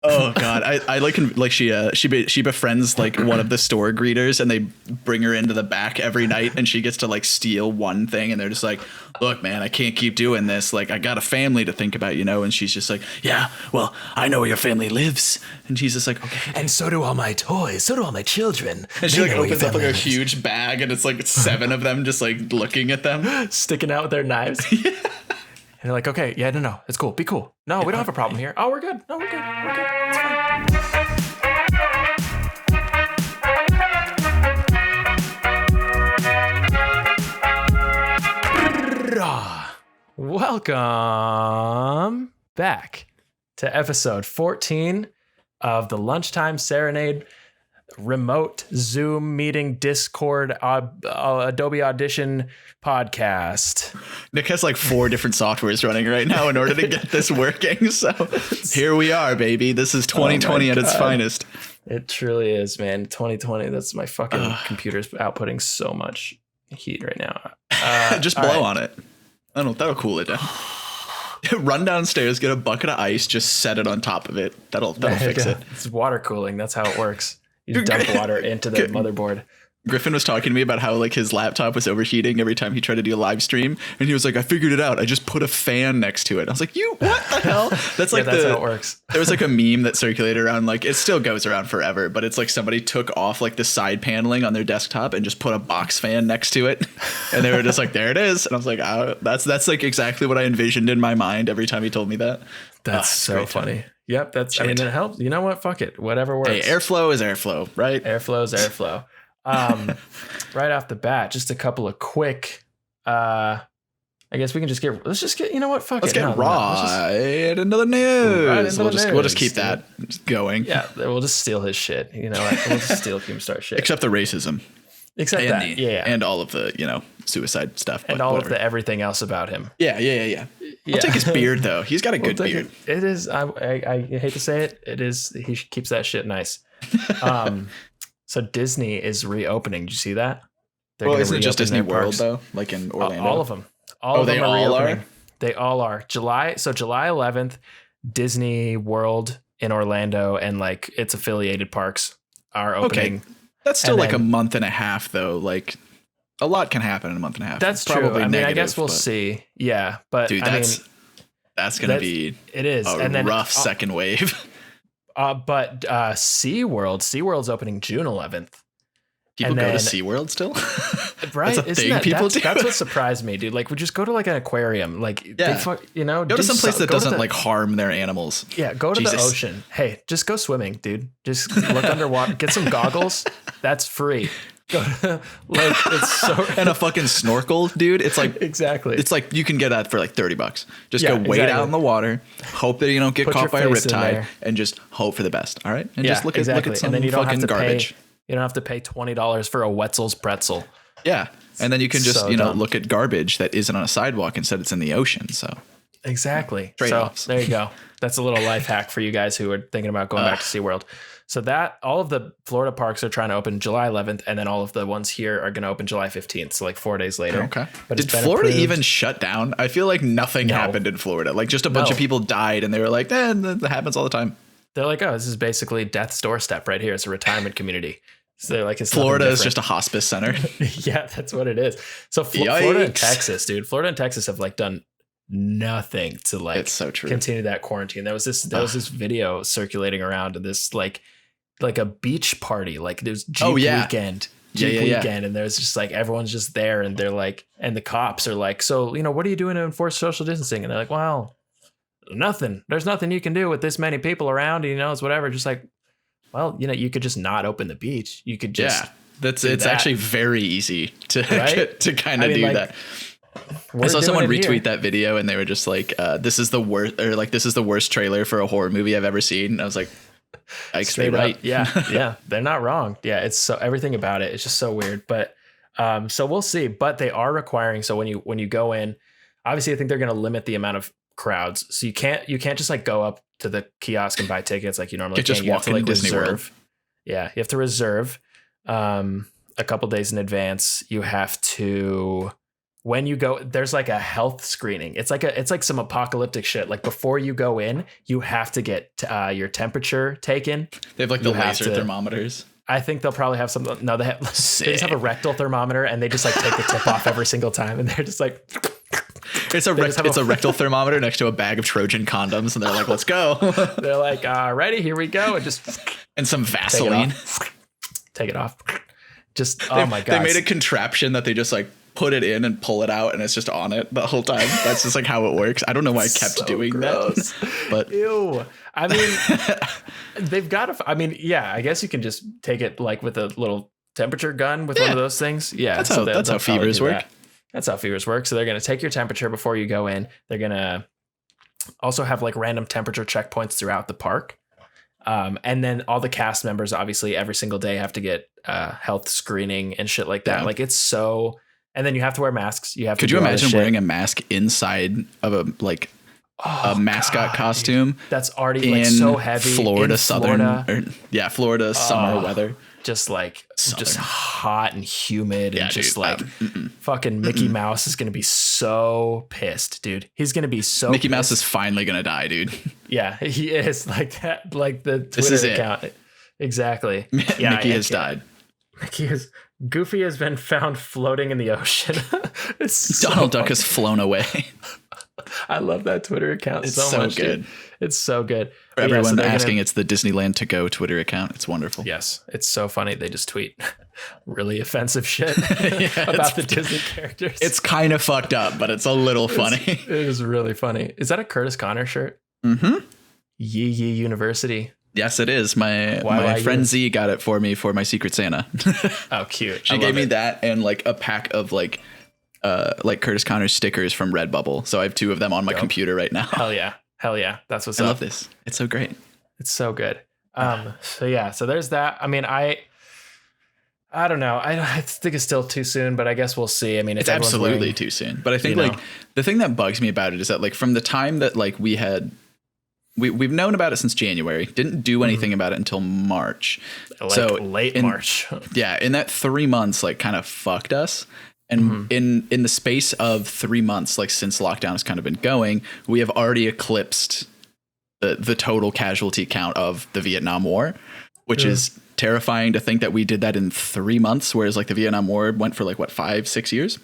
Oh God, I like she befriends like one of the store greeters, and they bring her into the back every night, and she gets to like steal one thing, and they're just like, look, man, I can't keep doing this. Like, I got a family to think about, and she's just like, yeah, well, I know where your family lives, and she's just like, okay, and so do all my toys, so do all my children. And she like opens up like a huge bag, and it's like 7 of them just like looking at them, sticking out with their knives. Yeah. And they're like, okay, yeah, no, it's cool. Be cool. No, we don't have a problem here. Oh, we're good. No, we're good. We're good. It's fine. Welcome back to episode 14 of the Lunchtime Serenade remote Zoom meeting, Discord, Adobe Audition podcast. Nick has like 4 different softwares running right now in order to get this working. So here we are, baby. This is 2020 at its finest. It truly is, man. 2020. That's my fucking computer's outputting so much heat right now. Just blow on it. I don't know. That'll cool it down. Run downstairs, get a bucket of ice, just set it on top of it. That'll fix it. It's water cooling. That's how it works. You dump water into the motherboard. Griffin was talking to me about how like his laptop was overheating every time he tried to do a live stream, and he was like, I figured it out. I just put a fan next to it. I was like, what the hell? That's like that's how it works. There was like a meme that circulated around, like it still goes around forever, but it's like somebody took off like the side paneling on their desktop and just put a box fan next to it, and they were just like, there it is. And I was like, that's like exactly what I envisioned in my mind every time he told me that. That's so funny. Yep, I mean, it helps. You know what? Fuck it. Whatever works. Hey, airflow is airflow, right? Airflow is airflow. Right off the bat, just a couple of quick. I guess we can let's just get. You know what? Fuck let's it. Let's get right into the news. We'll just keep that going. Yeah, we'll just steal his shit. You know, we'll just steal Keemstar shit. Except the racism. Except and that, and all of the suicide stuff, and all of the everything else about him. Yeah. I'll take his beard though. He's got a good beard. It is. I hate to say it. It is. He keeps that shit nice. So Disney is reopening. Did you see that? Isn't it just Disney World though? Like in Orlando? All of them. All of them are reopening. Are? They all are. July 11th, Disney World in Orlando and like its affiliated parks are opening. Okay. That's still like a month and a half though. Like a lot can happen in a month and a half. That's true. I mean, I guess we'll see. Yeah, but dude, that's going to be a rough second wave. But SeaWorld's opening June 11th. People go to SeaWorld still? Right? That's a thing people do. That's what surprised me, dude. Like, we just go to like an aquarium. Like, go to some place that doesn't like harm their animals. Yeah, go to the ocean. Hey, just go swimming, dude. Just look underwater. Get some goggles. That's free. Go to, like, it's so and a fucking snorkel, dude. It's like exactly. It's like you can get that for like $30. Just go wade out in the water, hope that you don't get caught by a riptide, and just hope for the best. All right, and just look at some and then you don't fucking garbage. You don't have to pay $20 for a Wetzel's pretzel. Yeah, and then you can just look at garbage that isn't on a sidewalk instead it's in the ocean. So exactly. Trade-offs. So there you go. That's a little life hack for you guys who are thinking about going back to SeaWorld. So that all of the Florida parks are trying to open July 11th, and then all of the ones here are going to open July 15th. So like 4 days later. Okay. But did Florida even shut down? I feel like nothing happened in Florida. Like just a bunch of people died, and they were like, that happens all the time. They're like, oh, this is basically death's doorstep right here. It's a retirement community. So they're like, Florida is just a hospice center. Yeah, that's what it is. So Florida and Texas, dude. Florida and Texas have like done nothing to like it's so true. Continue that quarantine. There was this video circulating around of this like a beach party, like there's Jeep weekend, and there's just like everyone's just there, and they're like, and the cops are like, so what are you doing to enforce social distancing? And they're like, well, nothing. There's nothing you can do with this many people around. It's whatever. Just like, well, you could just not open the beach. You could just it's actually very easy to to kind of do like, that. I saw someone retweet that video, and they were just like, this is the worst trailer for a horror movie I've ever seen. And I was like, straight right. Yeah. They're not wrong. Yeah. It's so everything about it. It's just so weird, but, so we'll see, but they are requiring. So when you go in, obviously I think they're going to limit the amount of crowds. So you can't just like go up to the kiosk and buy tickets like you normally can. You have to like Disney World. Yeah. You have to reserve, a couple days in advance. You have to, when you go, there's like a health screening. It's like some apocalyptic shit. Like before you go in, you have to get your temperature taken. They have like the laser thermometers. I think they'll probably have something. No, they just have a rectal thermometer, and they just like take the tip off every single time, and they're just like. It's a rectal thermometer next to a bag of Trojan condoms, and they're like, "Let's go." They're like, "Ready? Here we go!" And some Vaseline. Take it off. Oh my god! They made a contraption that they just like put it in and pull it out, and it's just on it the whole time. That's just like how it works. I don't know why I kept doing that, but ew. I mean, they've got to. I mean, yeah. I guess you can just take it like with a little temperature gun with one of those things. Yeah, that's how fevers work. That's how fevers work. So they're going to take your temperature before you go in. They're going to also have like random temperature checkpoints throughout the park. And then all the cast members, obviously, every single day have to get health screening and shit like that. Yeah. Like it's so. And then you have to wear masks. You have. Could you imagine wearing a mask inside of a mascot costume? That's already like so heavy. Florida summer weather. Just hot and humid and just fucking Mickey Mouse is going to be so pissed, dude. He's going to be so Mickey Mouse is finally going to die, dude. Yeah, he is like that. Like the Twitter account. Exactly. Yeah, Mickey has died. Goofy has been found floating in the ocean. Donald Duck has flown away. I love that Twitter account so much. Good. Dude. It's so good. For everyone asking, it's the Disneyland to go Twitter account. It's wonderful. Yes, it's so funny. They just tweet really offensive shit about the Disney characters. It's kind of fucked up, but it's a little funny. It is really funny. Is that a Curtis Connor shirt? Mm-hmm. Yee University. Yes, it is. My friend Z got it for me for my Secret Santa. Oh, cute. She gave me that and like a pack of like Curtis Connor stickers from Redbubble. So I have 2 of them on my computer right now. Hell yeah. That's what's up. I love this. It's so great. It's so good. So there's that. I mean, I don't know. I think it's still too soon, but I guess we'll see. I mean, it's absolutely too soon. But I think the thing that bugs me about it is that like from the time that like we've known about it since January, didn't do anything about it until March. Late March. Yeah. In that 3 months, like kind of fucked us. And in the space of 3 months, like since lockdown has kind of been going, we have already eclipsed the total casualty count of the Vietnam War, which is terrifying to think that we did that in 3 months, whereas like the Vietnam War went for like 5-6 years.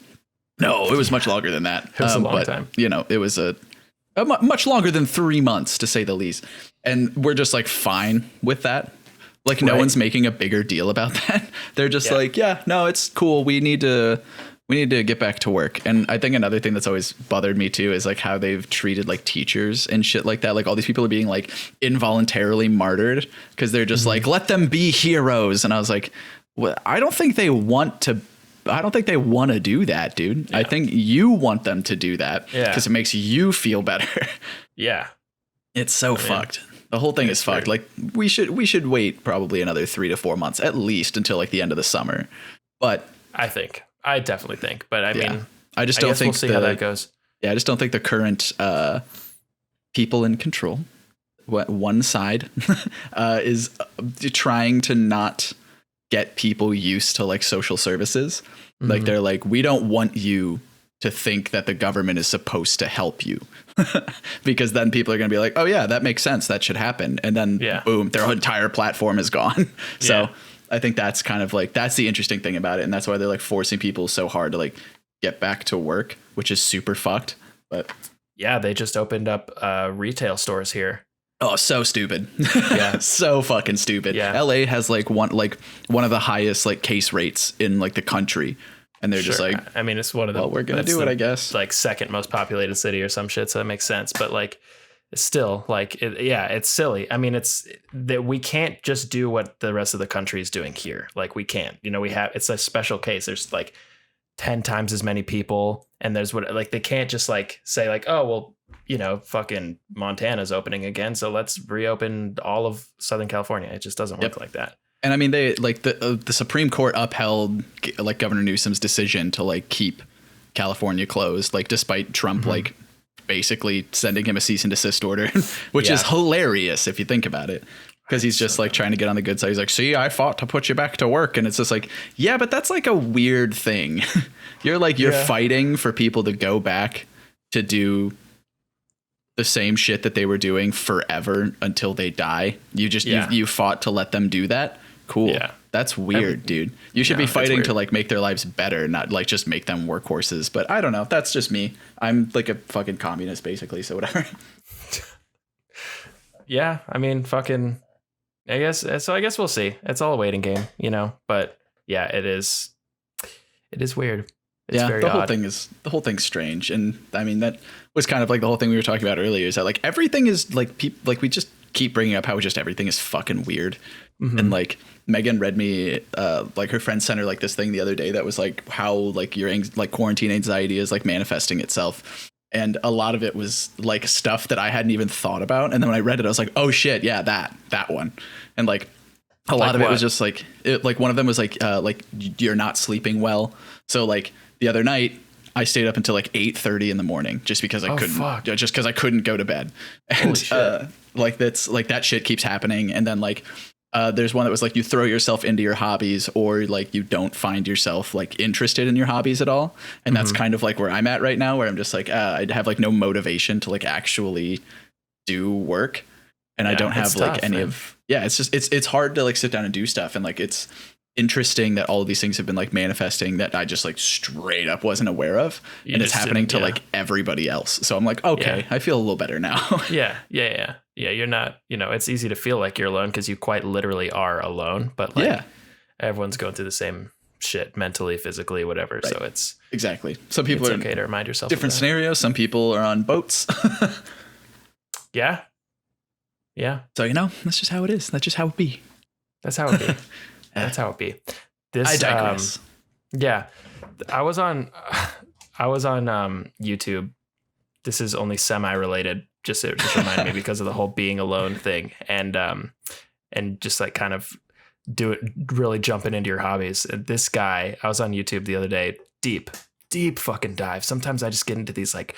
No, it was much longer than that. It was a long time. You know, it was a much longer than 3 months, to say the least. And we're just like fine with that. Like no one's making a bigger deal about that. They're just like, yeah, no, it's cool. We need to get back to work. And I think another thing that's always bothered me too is like how they've treated like teachers and shit like that. Like all these people are being like involuntarily martyred because they're just like, let them be heroes. And I was like, well, I don't think they want to do that, dude. Yeah. I think you want them to do that because it makes you feel better. Yeah. It's so fucked. The whole thing is fucked. Like we should wait probably another 3 to 4 months at least until like the end of the summer. But I definitely think, but I mean, I just don't think we'll see how that goes. Yeah, I just don't think the current people in control, one side, is trying to not get people used to like social services. Like they're like, we don't want you to think that the government is supposed to help you, because then people are going to be like, oh yeah, that makes sense. That should happen. And then boom, their entire platform is gone. So I think that's kind of like, that's the interesting thing about it. And that's why they're like forcing people so hard to like get back to work, which is super fucked. But yeah, they just opened up retail stores here. Oh, so stupid. Yeah. So fucking stupid. Yeah. LA has like one of the highest like case rates in like the country. And they're just like, I mean, it's one of the, well, we're going to do it, I guess. Like second most populated city or some shit. So that makes sense. But like, it's still like, it's silly. I mean, it's that we can't just do what the rest of the country is doing here. Like we can't, it's a special case. There's like 10 times as many people. And there's they can't just like say like, oh, well, fucking Montana's opening again, so let's reopen all of Southern California. It just doesn't work like that. And I mean, they like the Supreme Court upheld like Governor Newsom's decision to like keep California closed, like despite Trump like basically sending him a cease and desist order, which is hilarious if you think about it. because he's just like trying to get on the good side. He's like, see, I fought to put you back to work. And it's just like, yeah, but that's like a weird thing. You're fighting for people to go back to do the same shit that they were doing forever until they die. You fought to let them do that. Cool. Yeah. That's weird, dude. You should be fighting to like make their lives better, not like just make them workhorses. But I don't know. That's just me. I'm like a fucking communist basically. So whatever. Yeah. I mean, fucking, I guess we'll see. It's all a waiting game, you know, but yeah, it is weird. It's very odd. The whole thing's strange. And I mean, that was kind of like the whole thing we were talking about earlier, is that like everything is like we just keep bringing up how just everything is fucking weird. Mm-hmm. And like Megan read me like her friend sent her like this thing the other day that was like how like your like quarantine anxiety is like manifesting itself. And a lot of it was like stuff that I hadn't even thought about. And then when I read it, I was like, oh shit, yeah, that one. And like a lot of it was just like one of them was like you're not sleeping well. So like the other night I stayed up until like 8:30 in the morning just because I couldn't go to bed. And like that's like that shit keeps happening. And then like there's one that was like you throw yourself into your hobbies, or like you don't find yourself like interested in your hobbies at all. And that's kind of like where I'm at right now, where I'm just like I'd have like no motivation to like actually do work. And I don't have like any of it's just it's hard to like sit down and do stuff. And like it's interesting that all of these things have been like manifesting that I just like straight up wasn't aware of. And it's happening to like everybody else. So I'm like, okay, I feel a little better now. Yeah. You're not, you know, it's easy to feel like you're alone because you quite literally are alone. But like everyone's going through the same shit mentally, physically, whatever. Right. So it's exactly. Some people are okay to remind yourself. Different scenarios. Some people are on boats. Yeah. So, you know, that's just how it is. That's just how it be. That's how it be. That's how it be. This, I digress. I was on YouTube. This is only semi-related. Just reminded me because of the whole being alone thing, and just like kind of really jumping into your hobbies. This guy, I was on YouTube the other day, deep fucking dive. Sometimes I just get into these like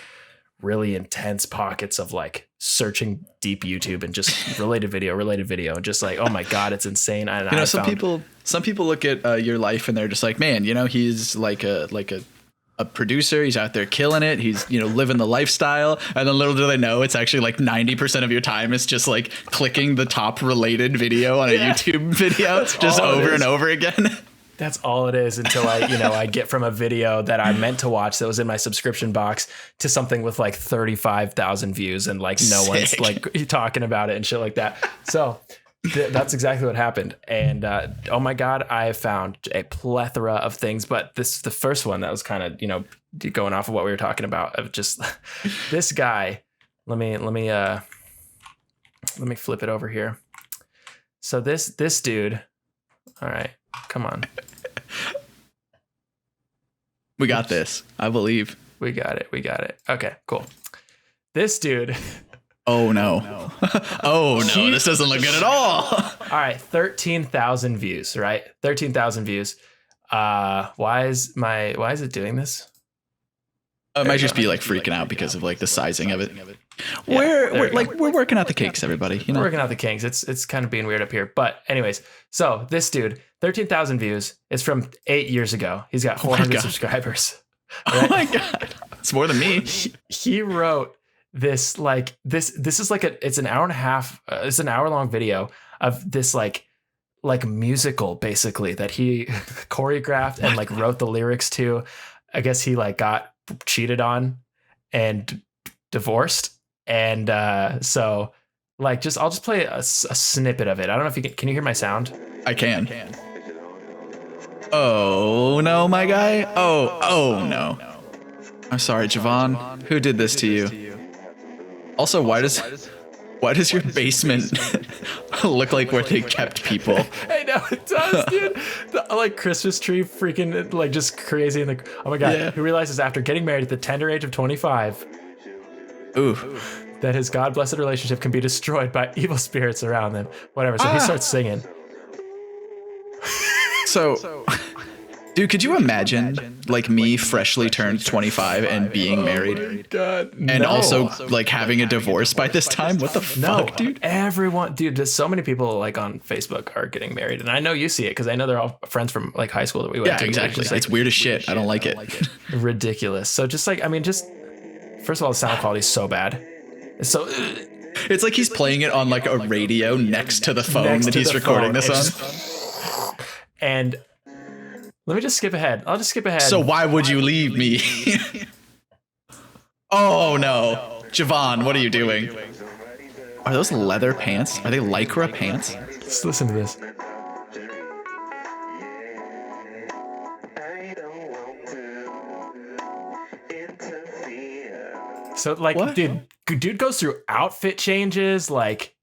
really intense pockets of like searching deep YouTube and just related video and just like, oh my God, it's insane. And you know, some people look at your life and they're just like, man, you know, he's like a producer. He's out there killing it. He's, you know, living the lifestyle. And then little do they know, it's actually like 90% of your time is just like clicking the top related video on a YouTube video just over and over again. That's all it is until I get from a video that I meant to watch that was in my subscription box to something with like 35,000 views and like no one's like talking about it and shit like that. So that's exactly what happened. And oh my God, I have found a plethora of things, but the first one that was kind of, you know, going off of what we were talking about of just this guy. Let me flip it over here. So this dude. All right, come on. We got this. I believe. We got it. Okay, cool. This dude. Oh no. Oh no, this doesn't look good at all. All right, 13,000 views, right? 13,000 views. Why is it doing this? It might just be like freaking out because of like the sizing of it. We're working out the kinks, everybody. You know, working out the kinks. It's kind of being weird up here, but anyways. So this dude, 13,000 views. It's from 8 years ago. He's got 400 subscribers. Right? Oh my God, it's more than me. He wrote this like this. This is like it's an hour and a half. It's an hour long video of this like musical basically that he choreographed and like wrote the lyrics to. I guess he like got cheated on and divorced. And so like I'll just play a snippet of it. I don't know if you can you hear my sound? I can. Oh no, my guy. Oh no. I'm sorry, Javon. Who did this to you? Also, why does your basement look like where they kept people? I know it does, dude. The like Christmas tree freaking like just crazy. And oh my God, who realizes after getting married at the tender age of 25, that his God-blessed relationship can be destroyed by evil spirits around them. Whatever. So he starts singing. So Dude, could you imagine like me freshly turned 25 and being married? Oh my God. And also like having a divorce by this time? What the fuck, dude? Everyone, dude, there's so many people like on Facebook are getting married. And I know you see it because I know they're all friends from like high school that we went to. Yeah, exactly. Like, it's weird as shit. I don't like it. Ridiculous. So just like, I mean, just first of all, the sound quality is so bad. So it's like he's playing it on like a radio next to the phone that he's recording this on. And let me just skip ahead. I'll just skip ahead. So why would you leave me? Oh no. Javon, what are you doing? Are those leather pants? Are they Lycra pants? Let's listen to this. So like, what? dude goes through outfit changes. Like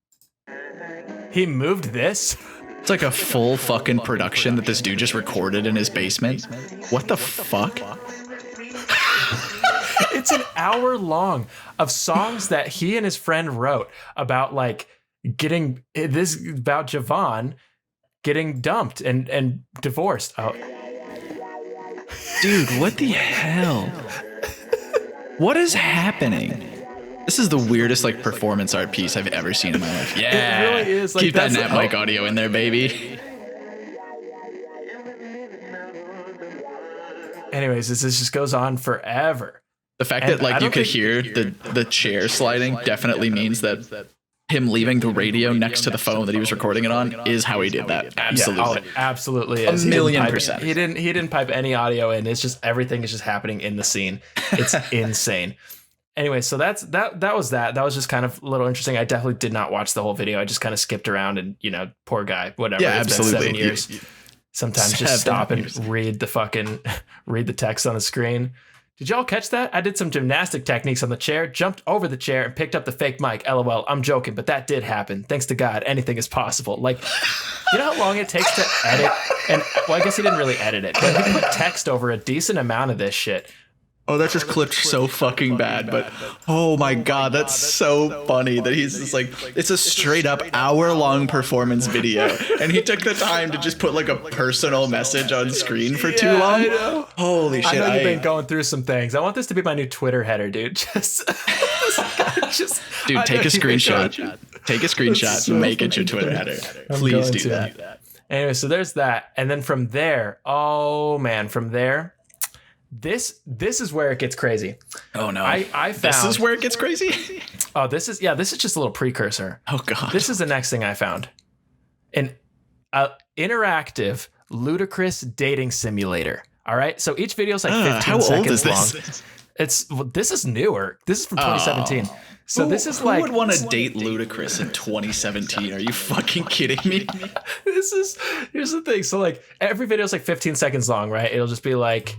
he moved this. It's like a full fucking production that this dude just recorded in his basement. What the fuck? It's an hour long of songs that he and his friend wrote about like getting this, about Javon getting dumped and divorced. Oh. Dude, what the hell? What is happening? This is the weirdest like performance art piece I've ever seen in my life. Yeah, it really is. Like, keep that Nat mic audio in there, baby. Anyways, this just goes on forever. The fact that like you could hear the chair sliding definitely means that him leaving the radio next to the phone that he was recording it on is how he did that. Absolutely, yeah, absolutely is. 1,000,000%. He didn't pipe any audio in. It's just everything is just happening in the scene. It's insane. Anyway, so that was that. That was just kind of a little interesting. I definitely did not watch the whole video. I just kind of skipped around and, you know, poor guy, whatever. Yeah, it's absolutely. been 7 years. Sometimes just stop and read the text on the screen. Did y'all catch that? I did some gymnastic techniques on the chair, jumped over the chair and picked up the fake mic. LOL. I'm joking, but that did happen. Thanks to God, anything is possible. Like, you know how long it takes to edit? And well, I guess he didn't really edit it, but he put text over a decent amount of this shit. Oh, that just clipped so fucking bad, but oh my God, that's so funny that he's just like, it's a straight up hour-long performance video, and he took the time to just put like a personal message on screen for too long. I know. Holy shit. I know you've been going through some things. I want this to be my new Twitter header, dude. Dude, take a screenshot. Take a screenshot so and make it your Twitter header. Please do that. Anyway, so there's that. And then from there, from there, This is where it gets crazy. Oh no! I found this is where it gets crazy. Oh, this is just a little precursor. Oh God! This is the next thing I found. An interactive Ludacris dating simulator. All right, so each video is like 15 how seconds old is long. This? This is newer. This is from 2017. So this is like, who would want to date Ludacris in 2017? Are you fucking kidding me? Here's the thing. So like every video is like 15 seconds long, right? It'll just be like.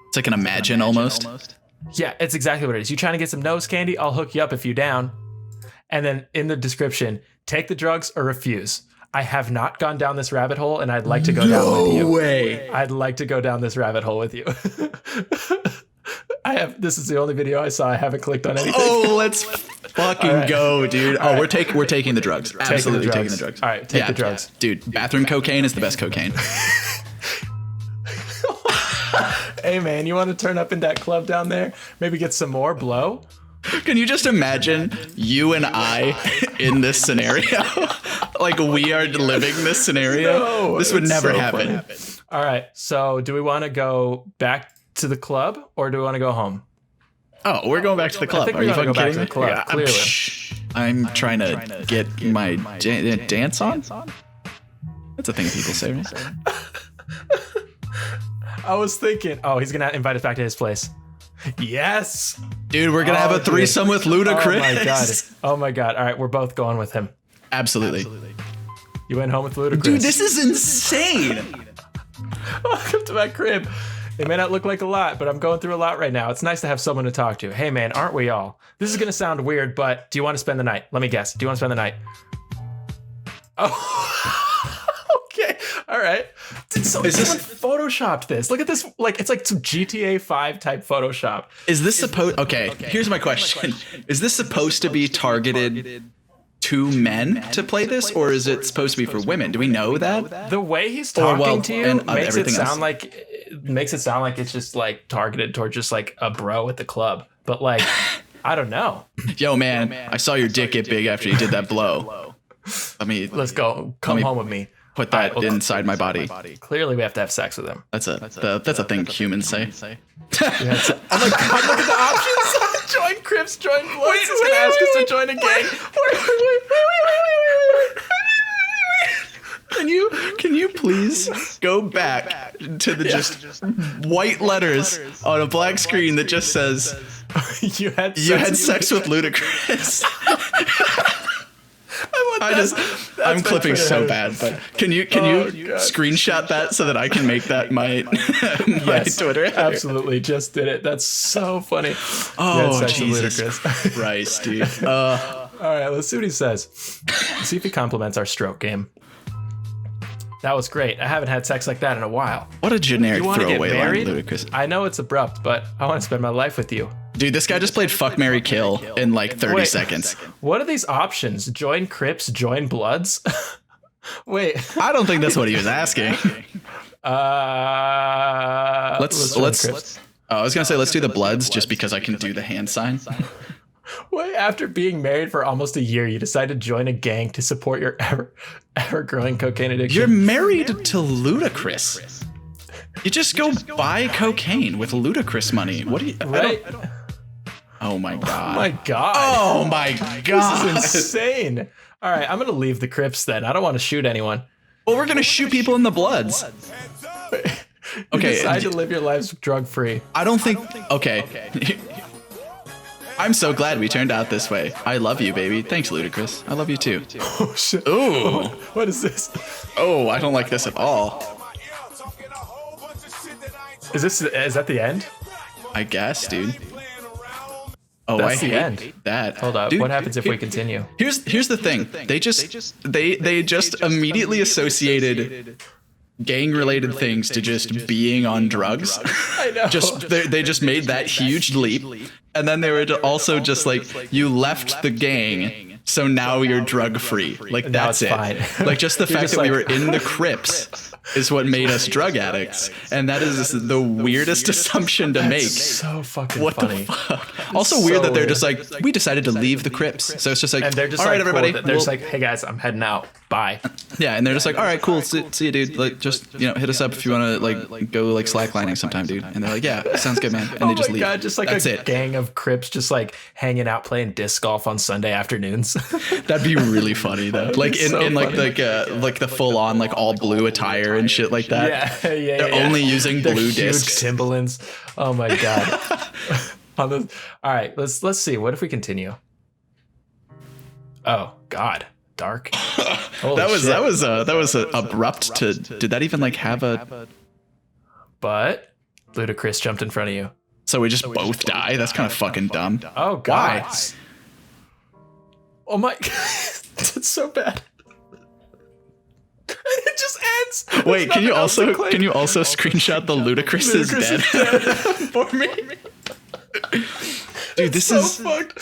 It's like an Imagine almost. Yeah, it's exactly what it is. You trying to get some nose candy? I'll hook you up if you down. And then in the description, take the drugs or refuse. I have not gone down this rabbit hole, and I'd like to go down with you. No way. I'd like to go down this rabbit hole with you. This is the only video I saw. I haven't clicked on anything. Oh, let's fucking go, dude. Oh, we're taking the drugs. Absolutely taking the drugs. All right, take the drugs. Dude, bathroom cocaine is the best cocaine. Hey man, you want to turn up in that club down there? Maybe get some more blow? Can you just imagine you and I in this scenario? Like we are living this scenario? No, this would never happen. All right, so do we want to go back to the club or do we want to go home? Oh, we're going back to the club. Are you fucking kidding me? To the club, yeah, clearly. I'm trying to get my dance on? That's a thing people say, right? I was thinking, he's going to invite us back to his place. Yes. Dude, we're going to have a threesome with Ludacris. Oh my God. Oh my God. All right, we're both going with him. Absolutely. You went home with Ludacris. Dude, this is insane. Welcome to my crib. It may not look like a lot, but I'm going through a lot right now. It's nice to have someone to talk to. Hey man, aren't we all? This is going to sound weird, but do you want to spend the night? Let me guess. Do you want to spend the night? Oh. Okay. All right. Someone photoshopped this. Look at this. Like it's like some GTA 5 type Photoshop. Is this supposed? Okay. Here's my question. Is this supposed to be targeted to men to play this, or is it supposed to be for women? Do we know that? The way he's talking to you makes it sound like it makes it sound like it's just like targeted towards just like a bro at the club. But like, I don't know. Yo, man, I saw your dick get big after you did that blow. Let's go. Come home with me. Put that inside my body. Clearly, we have to have sex with him. That's a thing humans say. Oh my God, look at the options. Join Crips, join Bloods. It's going to ask us to join a gang. Wait. Can you please go back to the just white letters on a black screen that just says, you had sex with Ludacris? I'm clipping so bad, but can you screenshot that so that I can make that my Twitter? Absolutely, just did it. That's so funny. Oh, Jesus Christ, dude. All right, let's see what he says. Let's see if he compliments our stroke game. That was great. I haven't had sex like that in a while. What a generic throwaway line, Ludacris. I know it's abrupt, but I want to spend my life with you. Dude, this guy just played Fuck, Marry, Kill in like 30 seconds. What are these options? Join Crips, join Bloods? Wait. I don't think that's what he was asking. Let's I was going to say, let's do the Bloods just because I can do the hand sign. Wait, after being married for almost a year, you decide to join a gang to support your ever-growing cocaine addiction. You're married to Ludacris. You just go buy cocaine with Ludacris money. What do you... Right? Oh my God. Oh my God. Oh my God. This is insane. All right, I'm going to leave the Crips then. I don't want to shoot anyone. Well, we're going to shoot people in the Bloods. Okay. Decide to live your lives drug-free. I don't think... Okay. I'm so glad we turned out this way. I love you, baby. Thanks, Ludacris. I love you too. Oh, shit. Ooh. What is this? Oh, I don't like this at all. Is that the end? I guess, dude. Oh, That's I the end. hate that. Hold up. Dude, what happens if we continue? Here's the thing. They just immediately associated gang-related things to just being on drugs. I know. They just made that huge leap, and then they were also just like, you left the gang, so now you're drug-free. Like, that's it. Fine. Like, just the fact that we were in the Crips is what made us drug addicts, and that is the weirdest assumption to make. So fucking what funny. The fuck? Also weird that they're just like, we decided to leave the Crips, so it's just like, and they're just all right, like, everybody. Cool. They're just like, hey guys, I'm heading out. Bye. Yeah, and they're just like, all right, cool. See you, dude. Like, just hit us up if you want to like go like slacklining sometime, dude. And they're like, yeah, sounds good, man. And they just leave. God, just like that's a gang of Crips just like hanging out playing disc golf on Sunday afternoons. That'd be really funny though. Like in like the full on like all blue attire and shit like that. Yeah. They're only using blue discs. Timberlands. Oh my God. All right, let's see. What if we continue? Oh God, dark. That was abrupt. Did that even like have a? But Ludacris jumped in front of you. So we just both die. That's kind of fucking dumb. Oh God. Why? Oh my. That's so bad. It just ends. Wait, can you also screenshot the Ludacris is dead for me? Dude, this is fucked.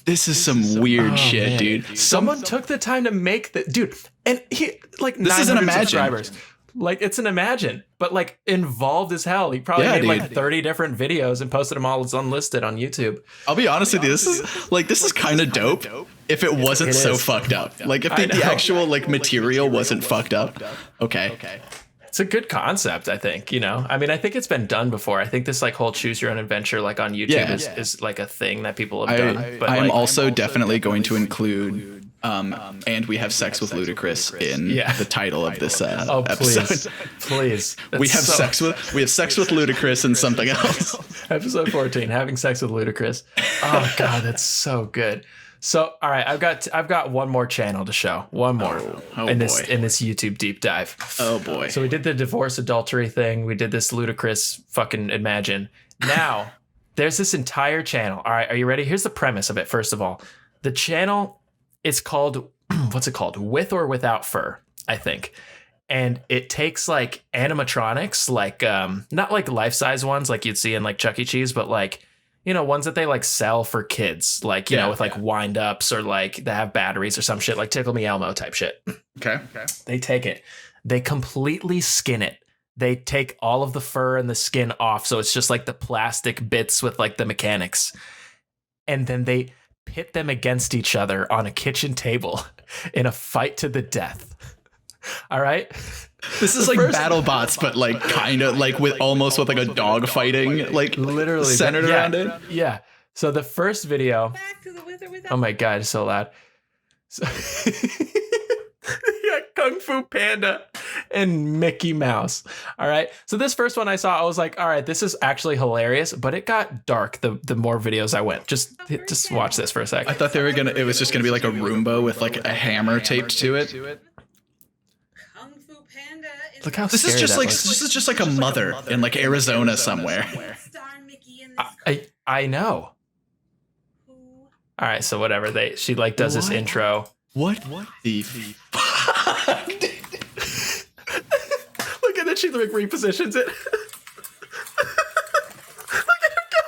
This is some weird shit, man. Dude. Someone took the time to make the dude, and he like this is an Imagine subscribers. Like it's an Imagine, but like involved as hell. He probably made like 30 different videos and posted them all as unlisted on YouTube. I'll be honest with you, this is kind of dope. If it wasn't so fucked up, like if the actual like material wasn't fucked up. Okay. It's a good concept, I think. I mean, I think it's been done before. I think this like whole choose your own adventure like on YouTube is like a thing that people have done. But I'm also definitely going to include and we have sex with Ludacris in the title of this episode. Please. We have sex with Ludacris and something else. Episode 14, having sex with Ludacris. Oh God, that's so good. So, all right, I've got one more channel to show. One more in this YouTube deep dive. Oh boy. So we did the divorce adultery thing. We did this Ludacris fucking Imagine. Now, there's this entire channel. All right, are you ready? Here's the premise of it. First of all, the channel is called what's it called? With or Without Fur, I think. And it takes like animatronics, like not like life-size ones like you'd see in like Chuck E. Cheese, but like ones that they like sell for kids, like, with like wind ups or like they have batteries or some shit, like Tickle Me Elmo type shit. Okay. They take it, they completely skin it, they take all of the fur and the skin off. So it's just like the plastic bits with like the mechanics. And then they pit them against each other on a kitchen table in a fight to the death. All right. This is like BattleBots, but like kind of like with almost with like a dog fighting, like literally centered around it. Yeah. So the first video. Oh my God, it's so loud. So, yeah, Kung Fu Panda and Mickey Mouse. All right. So this first one I saw, I was like, all right, this is actually hilarious, but it got dark the more videos I went. Just watch this for a second. I thought it was just gonna be like a Roomba with like a hammer taped to it. Look how this is just like a mother in like Arizona somewhere. I know. All right, so whatever she like does this intro. What the fuck? Look at that, she like repositions it. Look at him go.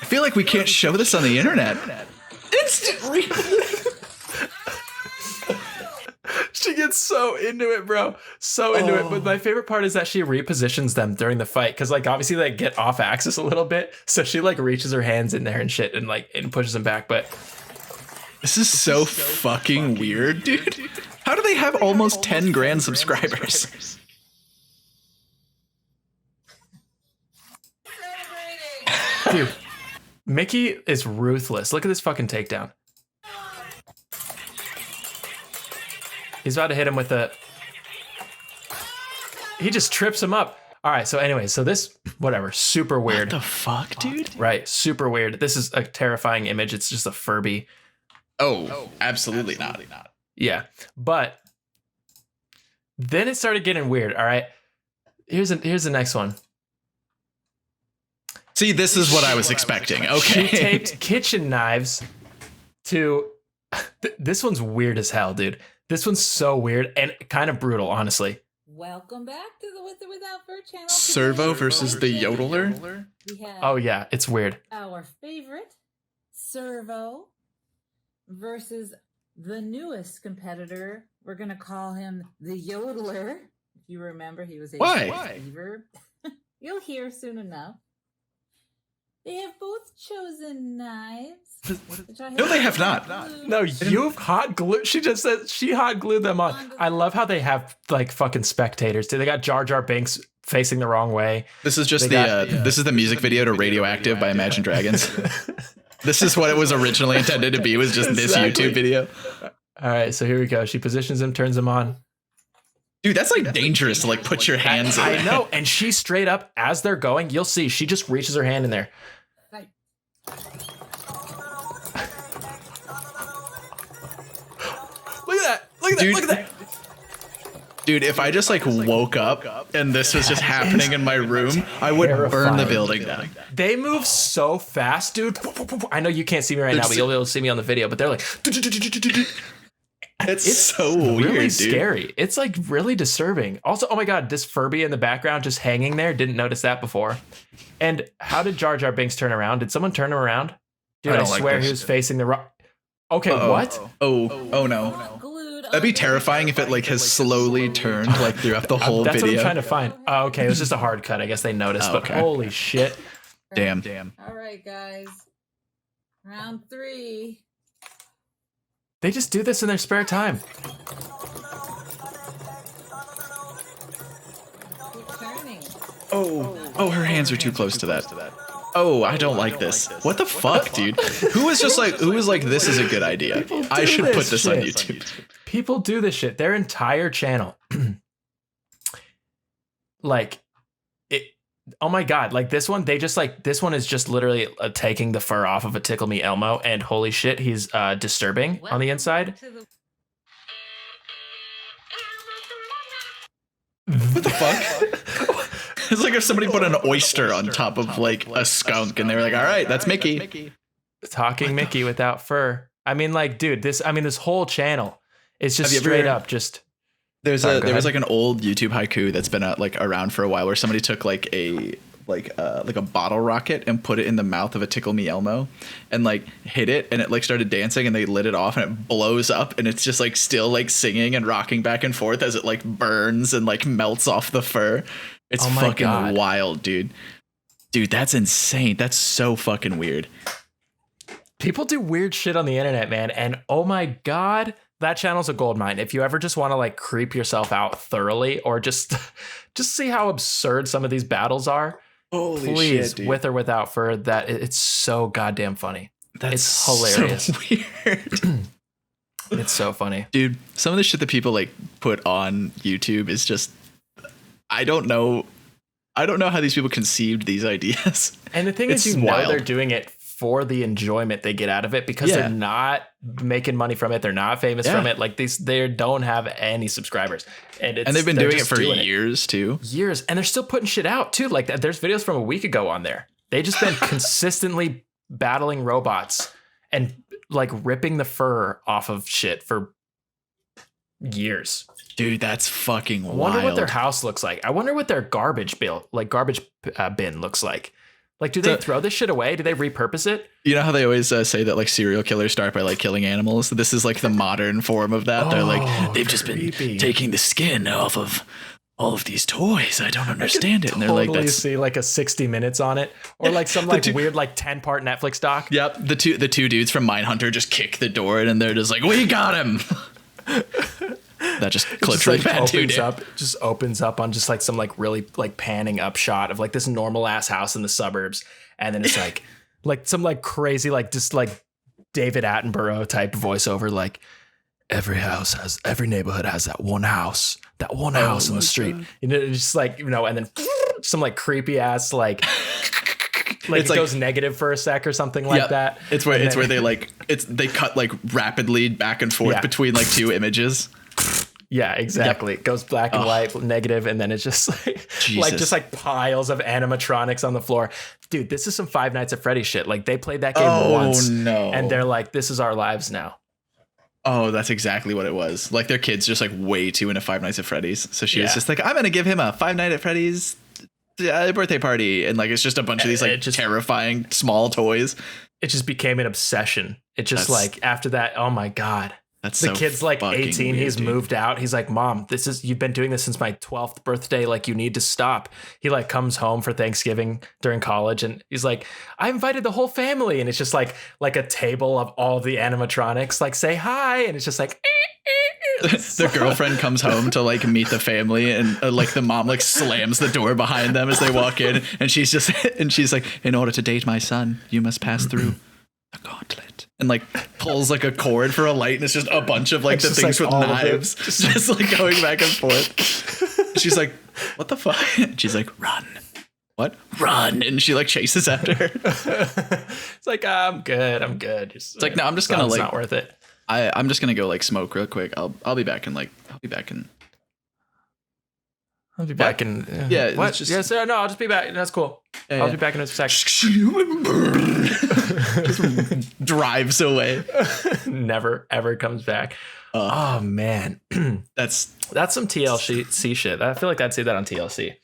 I feel like we can't show this on the internet. Instant She gets so into it, bro. So into it. But my favorite part is that she repositions them during the fight. Cause like obviously they get off axis a little bit. So she like reaches her hands in there and shit and like and pushes them back. But this is so fucking weird, dude. How do they have almost 10 grand subscribers? Dude, Mickey is ruthless. Look at this fucking takedown. He's about to hit him with he just trips him up. All right. So anyway, so this, whatever, super weird. What the fuck, dude? Right. Super weird. This is a terrifying image. It's just a Furby. Oh, absolutely not. Yeah. But then it started getting weird. All right. Here's the next one. See, this is what I was expecting. Okay. She taped kitchen knives to, this one's weird as hell, dude. This one's so weird and kind of brutal, honestly. Welcome back to the With or Without Fur channel. Servo versus the Yodeler? Oh, yeah, it's weird. Our favorite, Servo, versus the newest competitor. We're going to call him the Yodeler. If you remember, he was a receiver. You'll hear soon enough. They have both chosen knives. No, they have not. No, you've hot glued. She just said she hot glued them on. I love how they have like fucking spectators. Dude, they got Jar Jar Binks facing the wrong way. This is just this is the music video to Radioactive by Imagine Dragons. This is what it was originally intended to be. Was just this YouTube video. All right, so here we go. She positions him, turns him on. Dude, that's like dangerous to like put your hands in. I know, and she straight up as they're going, you'll see she just reaches her hand in there. Look at that. Dude, if I just like woke up and this was just happening in my room, I would burn the building down. They move so fast, dude. I know you can't see me right now, but you'll be able to see me on the video, but they're like it's so weird, really dude. Scary. It's like really disturbing. Also, oh my God, this Furby in the background just hanging there. Didn't notice that before. And how did Jar Jar Binks turn around? Did someone turn him around? Dude, I swear he was facing the wrong. Okay, what? Oh no. That'd be terrifying if it like has slowly turned like throughout the whole That's video. What I'm trying to find. Oh, okay, it was just a hard cut. I guess they noticed, but holy shit. Damn. All right, guys. Round 3. They just do this in their spare time. Keep turning. Oh, her hands are too close to that. Oh, I don't like this. What the fuck, dude? Who was like, this is a good idea. I should put this on YouTube. People do this shit. Their entire channel. Like, it. Oh my God. Like this one, this one is just literally taking the fur off of a Tickle Me Elmo. And holy shit, he's disturbing on the inside. What the fuck? It's like if somebody put an oyster on top of like a skunk and they were like, all right, that's Mickey. Talking Mickey without fur. I mean, like, dude, this whole channel is just straight up just. There was like an old YouTube haiku that's been like around for a while where somebody took like a like a bottle rocket and put it in the mouth of a Tickle Me Elmo and like hit it, and it like started dancing, and they lit it off and it blows up, and it's just like still like singing and rocking back and forth as it like burns and like melts off the fur. It's fucking wild, dude. Dude, that's insane. That's so fucking weird. People do weird shit on the internet, man. And oh my God, that channel's a gold mine. If you ever just want to like creep yourself out thoroughly, or just see how absurd some of these battles are, holy please, shit, dude. With or without fur, that it's so goddamn funny. It's hilarious. So weird. It's so funny. Dude, some of the shit that people like put on YouTube is just, I don't know how these people conceived these ideas. And the thing is, you know, they're doing it for the enjoyment they get out of it, because they're not making money from it. They're not famous from it. Like they don't have any subscribers. And they've been doing it for years too. Years. And they're still putting shit out too. Like there's videos from a week ago on there. They just been consistently battling robots and like ripping the fur off of shit for years. Dude, that's fucking wild. I wonder what their house looks like. I wonder what their garbage bin looks like. Like, do they throw this shit away? Do they repurpose it? You know how they always say that like serial killers start by like killing animals? This is like the modern form of that. They're like, they've just been taking the skin off of all of these toys. I don't understand it. And they're like, that's see like a 60 Minutes on it, or like some like weird like 10-part Netflix doc. Yep, the two dudes from Mindhunter just kick the door in, and they're just like, we got him. That just clips really bad too, dude. Just opens up on just like some like really like panning up shot of like this normal ass house in the suburbs, and then it's like some like crazy like just like David Attenborough type voiceover, like every neighborhood has that one house on the street. You know, it's just like, you know, and then some like creepy ass like it goes negative for a sec or something like that. It's where they cut like rapidly back and forth between like two images. Yeah, exactly. It goes black and white, negative, and then it's just like piles of animatronics on the floor. Dude, this is some Five Nights at Freddy's shit. Like they played that game once, and they're like, "This is our lives now." Oh, that's exactly what it was. Like their kid's just like way too into Five Nights at Freddy's, so she was just like, "I'm gonna give him a Five Nights at Freddy's birthday party," and like it's just a bunch of these like terrifying small toys. It just became an obsession. It just like after that, oh my God. That's the kid's like 18. Weird, he's moved out. He's like, Mom, you've been doing this since my 12th birthday. Like, you need to stop. He like comes home for Thanksgiving during college, and he's like, I invited the whole family. And it's just like a table of all of the animatronics, like say hi. And it's just like, the girlfriend comes home to like meet the family, and like the mom like slams the door behind them as they walk in. And she's like, in order to date my son, you must pass through the gauntlet, and like pulls like a cord for a light, and it's just a bunch of like the things like with knives just like going back and forth. She's like, what the fuck? She's like, run. What? Run. And she like chases after her. It's like, I'm good. It's like, no, I'm just gonna like, it's not worth it. I'm just gonna go like smoke real quick. I'll be back in yeah. What? Yes, sir. No, I'll just be back. That's cool. I'll be back in a sec. Just drives away. Never ever comes back. Oh man, that's some TLC shit. I feel like I'd see that on TLC.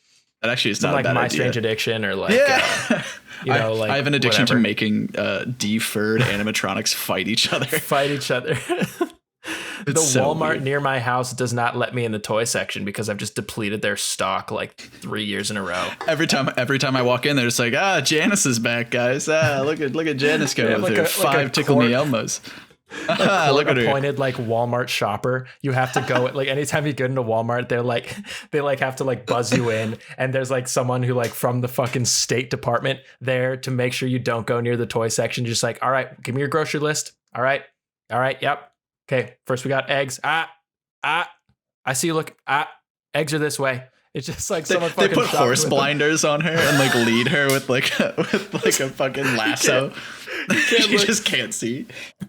That actually is not like a bad My idea. Strange Addiction, or like you know, like I have an addiction to making deferred animatronics fight each other. The Walmart near my house does not let me in the toy section because I've just depleted their stock like 3 years in a row. Every time I walk in, they're just like, Janice is back, guys. Look at Janice going through 5 Tickle Me Elmos. Look at appointed like Walmart shopper. You have to go like anytime you get into Walmart, they have to like buzz you in, and there's like someone who like from the fucking State Department there to make sure you don't go near the toy section. You're just like, all right, give me your grocery list. All right, yep. Okay, first we got eggs. I see you look. Eggs are this way. It's just like someone they put horse blinders on her and like lead her with like a fucking lasso. You just can't see.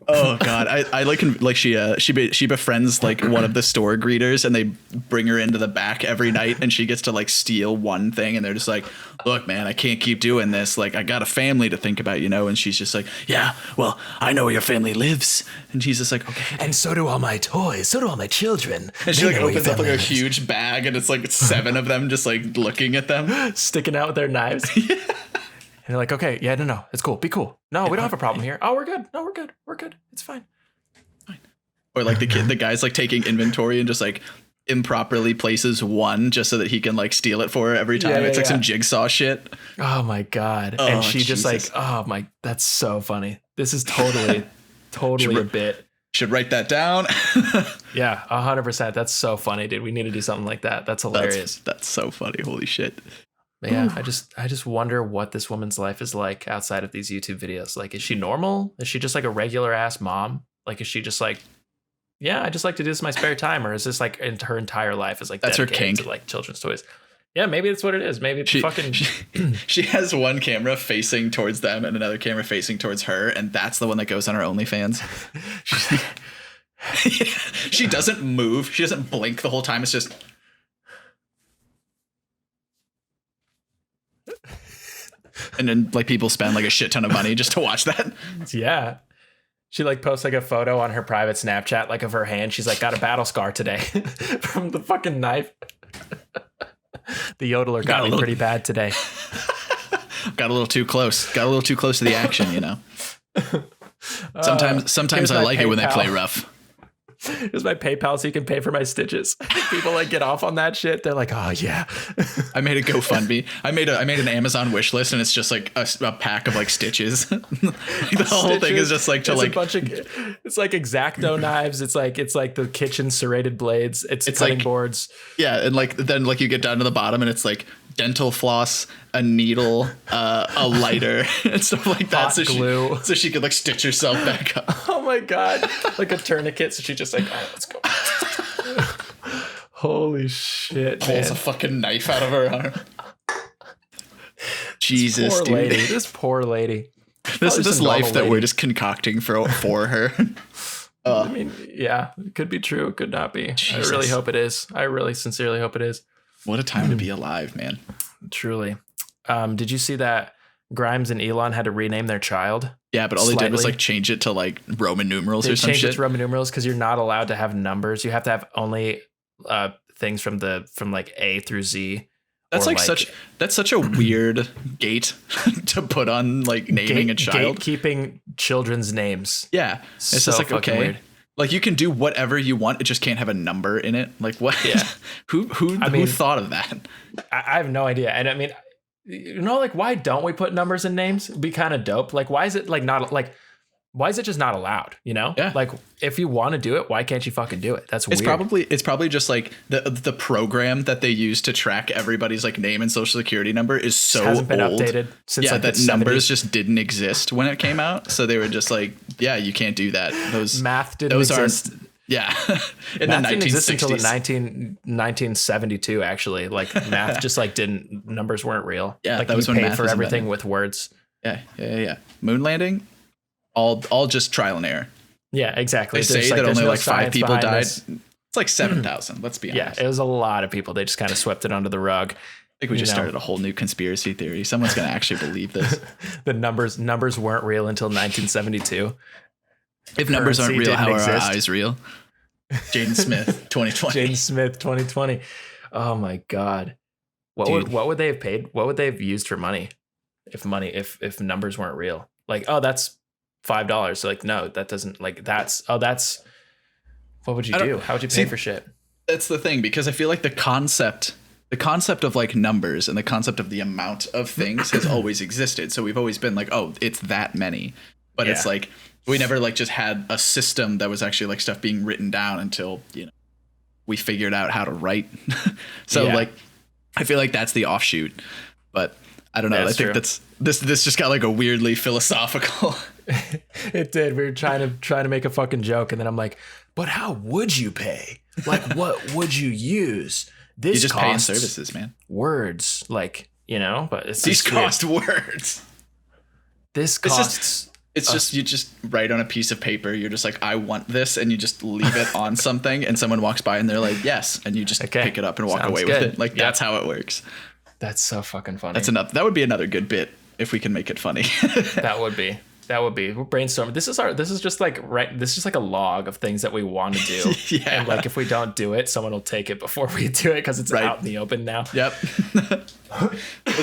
Oh god, I like she befriends like one of the store greeters, and they bring her into the back every night, and she gets to like steal one thing, and they're just like, look man, I can't keep doing this, like I got a family to think about, and she's just like, yeah, well, I know where your family lives, and she's just like, okay, and so do all my toys, so do all my children. And she like opens up like a huge bag, and it's like 7 of them just like looking at them, sticking out with their knives. Yeah. And they're like, okay, yeah, no, it's cool. Be cool. No, we don't have a problem here. Oh, we're good. No, we're good. We're good. It's fine. Or like the guy's like taking inventory and just like improperly places one just so that he can like steal it for her every time. It's like some jigsaw shit. Oh my god. Oh, and she Jesus. Just like, oh my, that's so funny. This is totally a bit. Should write that down. Yeah, 100%. That's so funny, dude. We need to do something like that. That's hilarious. That's so funny. Holy shit. But yeah, I just wonder what this woman's life is like outside of these YouTube videos. Like, is she normal? Is she just like a regular ass mom? Like, is she just like, yeah, I just like to do this in my spare time? Or is this like her entire life is like that's her kink to like children's toys? Yeah, maybe that's what it is. Maybe she has one camera facing towards them and another camera facing towards her, and that's the one that goes on her OnlyFans. She doesn't move. She doesn't blink the whole time. It's just. And then like people spend like a shit ton of money just to watch that. Yeah. She like posts like a photo on her private Snapchat, like of her hand. She's like, got a battle scar today from the fucking knife. The yodeler got me pretty bad today. Got a little too close. Got a little too close to the action, Sometimes I like it when they play rough. Here's my PayPal so you can pay for my stitches. People like get off on that shit. They're like, oh yeah. I made a GoFundMe. I made an Amazon wish list, and it's just like a pack of like stitches. The whole thing is just like a bunch of, it's like X-Acto knives. It's like the kitchen serrated blades. It's cutting like, boards. Yeah, and like then like you get down to the bottom, and it's like dental floss, a needle, a lighter, and stuff like that. Hot glue. So she could like stitch herself back up. Oh my god, like a tourniquet. So she just like, all right, let's go. Holy shit! Pulls a fucking knife out of her arm. Jesus, poor dude. Lady. This poor lady. This life that we're just concocting for her. I mean, yeah, it could be true. It could not be. Jesus. I really hope it is. I really sincerely hope it is. What a time to be alive, man. Truly. Did you see that Grimes and Elon had to rename their child? Yeah, but all they did was like change it to like Roman numerals or some shit. They changed it to Roman numerals because you're not allowed to have numbers. You have to have only things from like A through Z. That's that's such a weird gate to put on like naming a child. Gatekeeping children's names. Yeah. It's so just like, okay. Weird. Like you can do whatever you want. It just can't have a number in it. Like what? Yeah. who thought of that? I have no idea. And I mean, like why don't we put numbers in names? It'd be kind of dope. Like why is it like not like, why is it just not allowed? Yeah. Like if you want to do it, why can't you fucking do it? That's weird. It's probably just like the program that they use to track everybody's like name and social security number is so hasn't been old. Updated since like that the numbers just didn't exist when it came out. So they were just like, yeah, you can't do that. Those math didn't exist. Yeah. Math didn't exist until the 1972, actually. Like math just like numbers weren't real. Yeah. Like that was you when paid math for everything with words. Yeah. Moon landing, all just trial and error. Yeah, exactly. They say that only like 5 people died. It's like 7,000. Let's be honest. Yeah, it was a lot of people. They just kind of swept it under the rug. I think we just started a whole new conspiracy theory. Someone's going to actually believe this. The numbers weren't real until 1972. If numbers aren't real, how are our eyes real? Jaden Smith, 2020. Jaden Smith, 2020. Oh my God. What would they have paid? What would they have used for money? If numbers weren't real? Like, oh, that's $5. So like, no, that doesn't like that's what would you do? How would you pay for shit? That's the thing, because I feel like the concept of like numbers and the concept of the amount of things has always existed. So we've always been like, oh, it's that many. But it's like we never like just had a system that was actually like stuff being written down until, we figured out how to write. So like I feel like that's the offshoot. But I don't know. I think this just got like a weirdly philosophical. It did. We were trying to make a fucking joke, and then I'm like, but how would you pay? Like, what would you use? This you just pay in services, man. Words, like, but it's these cost words. This costs It's just, you just write on a piece of paper. You're just like, I want this. And you just leave it on something. And someone walks by and they're like, yes. And you just pick it up and walk away with it. Like, that's how it works. That's so fucking funny. That would be another good bit if we can make it funny. That would be. We're brainstorming. This is just like a log of things that we want to do. Yeah. And like, if we don't do it, someone will take it before we do it because it's out in the open now. Yep. Well,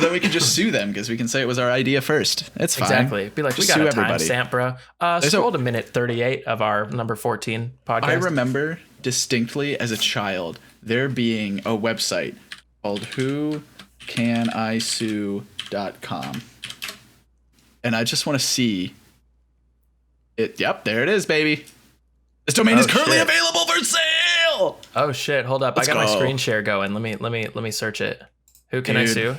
then we can just sue them because we can say it was our idea first. It's fine. Exactly. Be like, just we got a timestamp, bro. Scroll to minute 38 of our number 14 podcast. I remember distinctly as a child there being a website called whocanisue.com. And I just want to see it. Yep, there it is, baby. This domain is currently available for sale. Oh shit! Hold up, I got my screen share going. Let me search it. Who can I sue?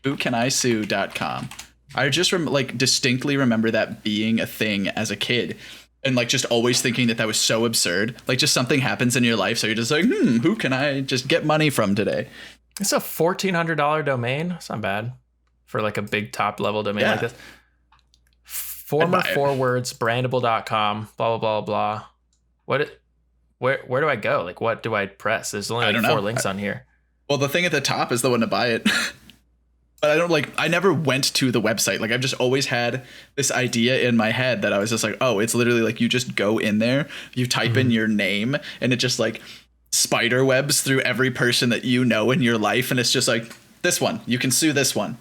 Whocanisue.com. I just distinctly remember that being a thing as a kid, and like just always thinking that was so absurd. Like just something happens in your life, so you're just like, who can I just get money from today? It's a $1,400 domain. It's not bad for like a big top level domain like this. Former forwards, brandable.com, blah, blah, blah, blah. Where do I go? Like, what do I press? There's only like 4 links on here. Well, the thing at the top is the one to buy it. But I never went to the website. Like, I've just always had this idea in my head that I was just like, oh, it's literally like you just go in there, you type in your name, and it just like spider webs through every person that you know in your life. And it's just like, this one, you can sue this one.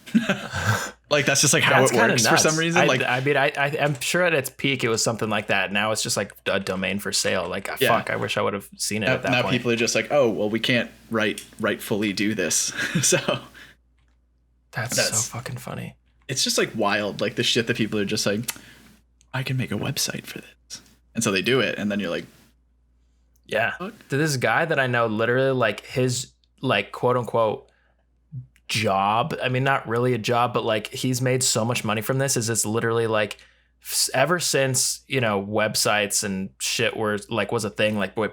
Like, that's just like how it works for some reason. I'm sure at its peak it was something like that. Now it's just like a domain for sale. Like, fuck, I wish I would have seen it at that point. Now people are just like, oh, well, we can't rightfully do this. So that's so fucking funny. It's just like wild, like the shit that people are just like, I can make a website for this. And so they do it. And then you're like, yeah. This guy that I know, literally like his like quote unquote job, I mean, not really a job, but like he's made so much money from this, is it's literally like ever since, you know, websites and shit was a thing, like where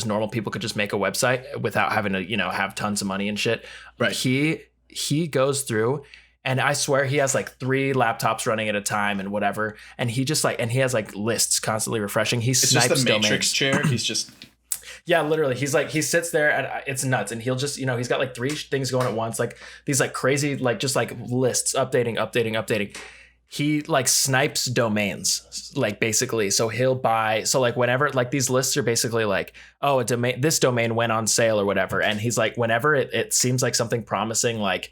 normal people could just make a website without having to, you know, have tons of money and shit. Right. He goes through, and I swear he has like 3 laptops running at a time and whatever. And he just like, and he has like lists constantly refreshing. He snipes just the Matrix domains. Chair. He's just. Yeah, literally. He's like, he sits there and it's nuts. And he'll just, you know, he's got like 3 things going at once, like these like crazy, like just like lists updating. He like snipes domains, like basically. So he'll buy, so like whenever, like these lists are basically like, oh, this domain went on sale or whatever. And he's like, whenever it seems like something promising, like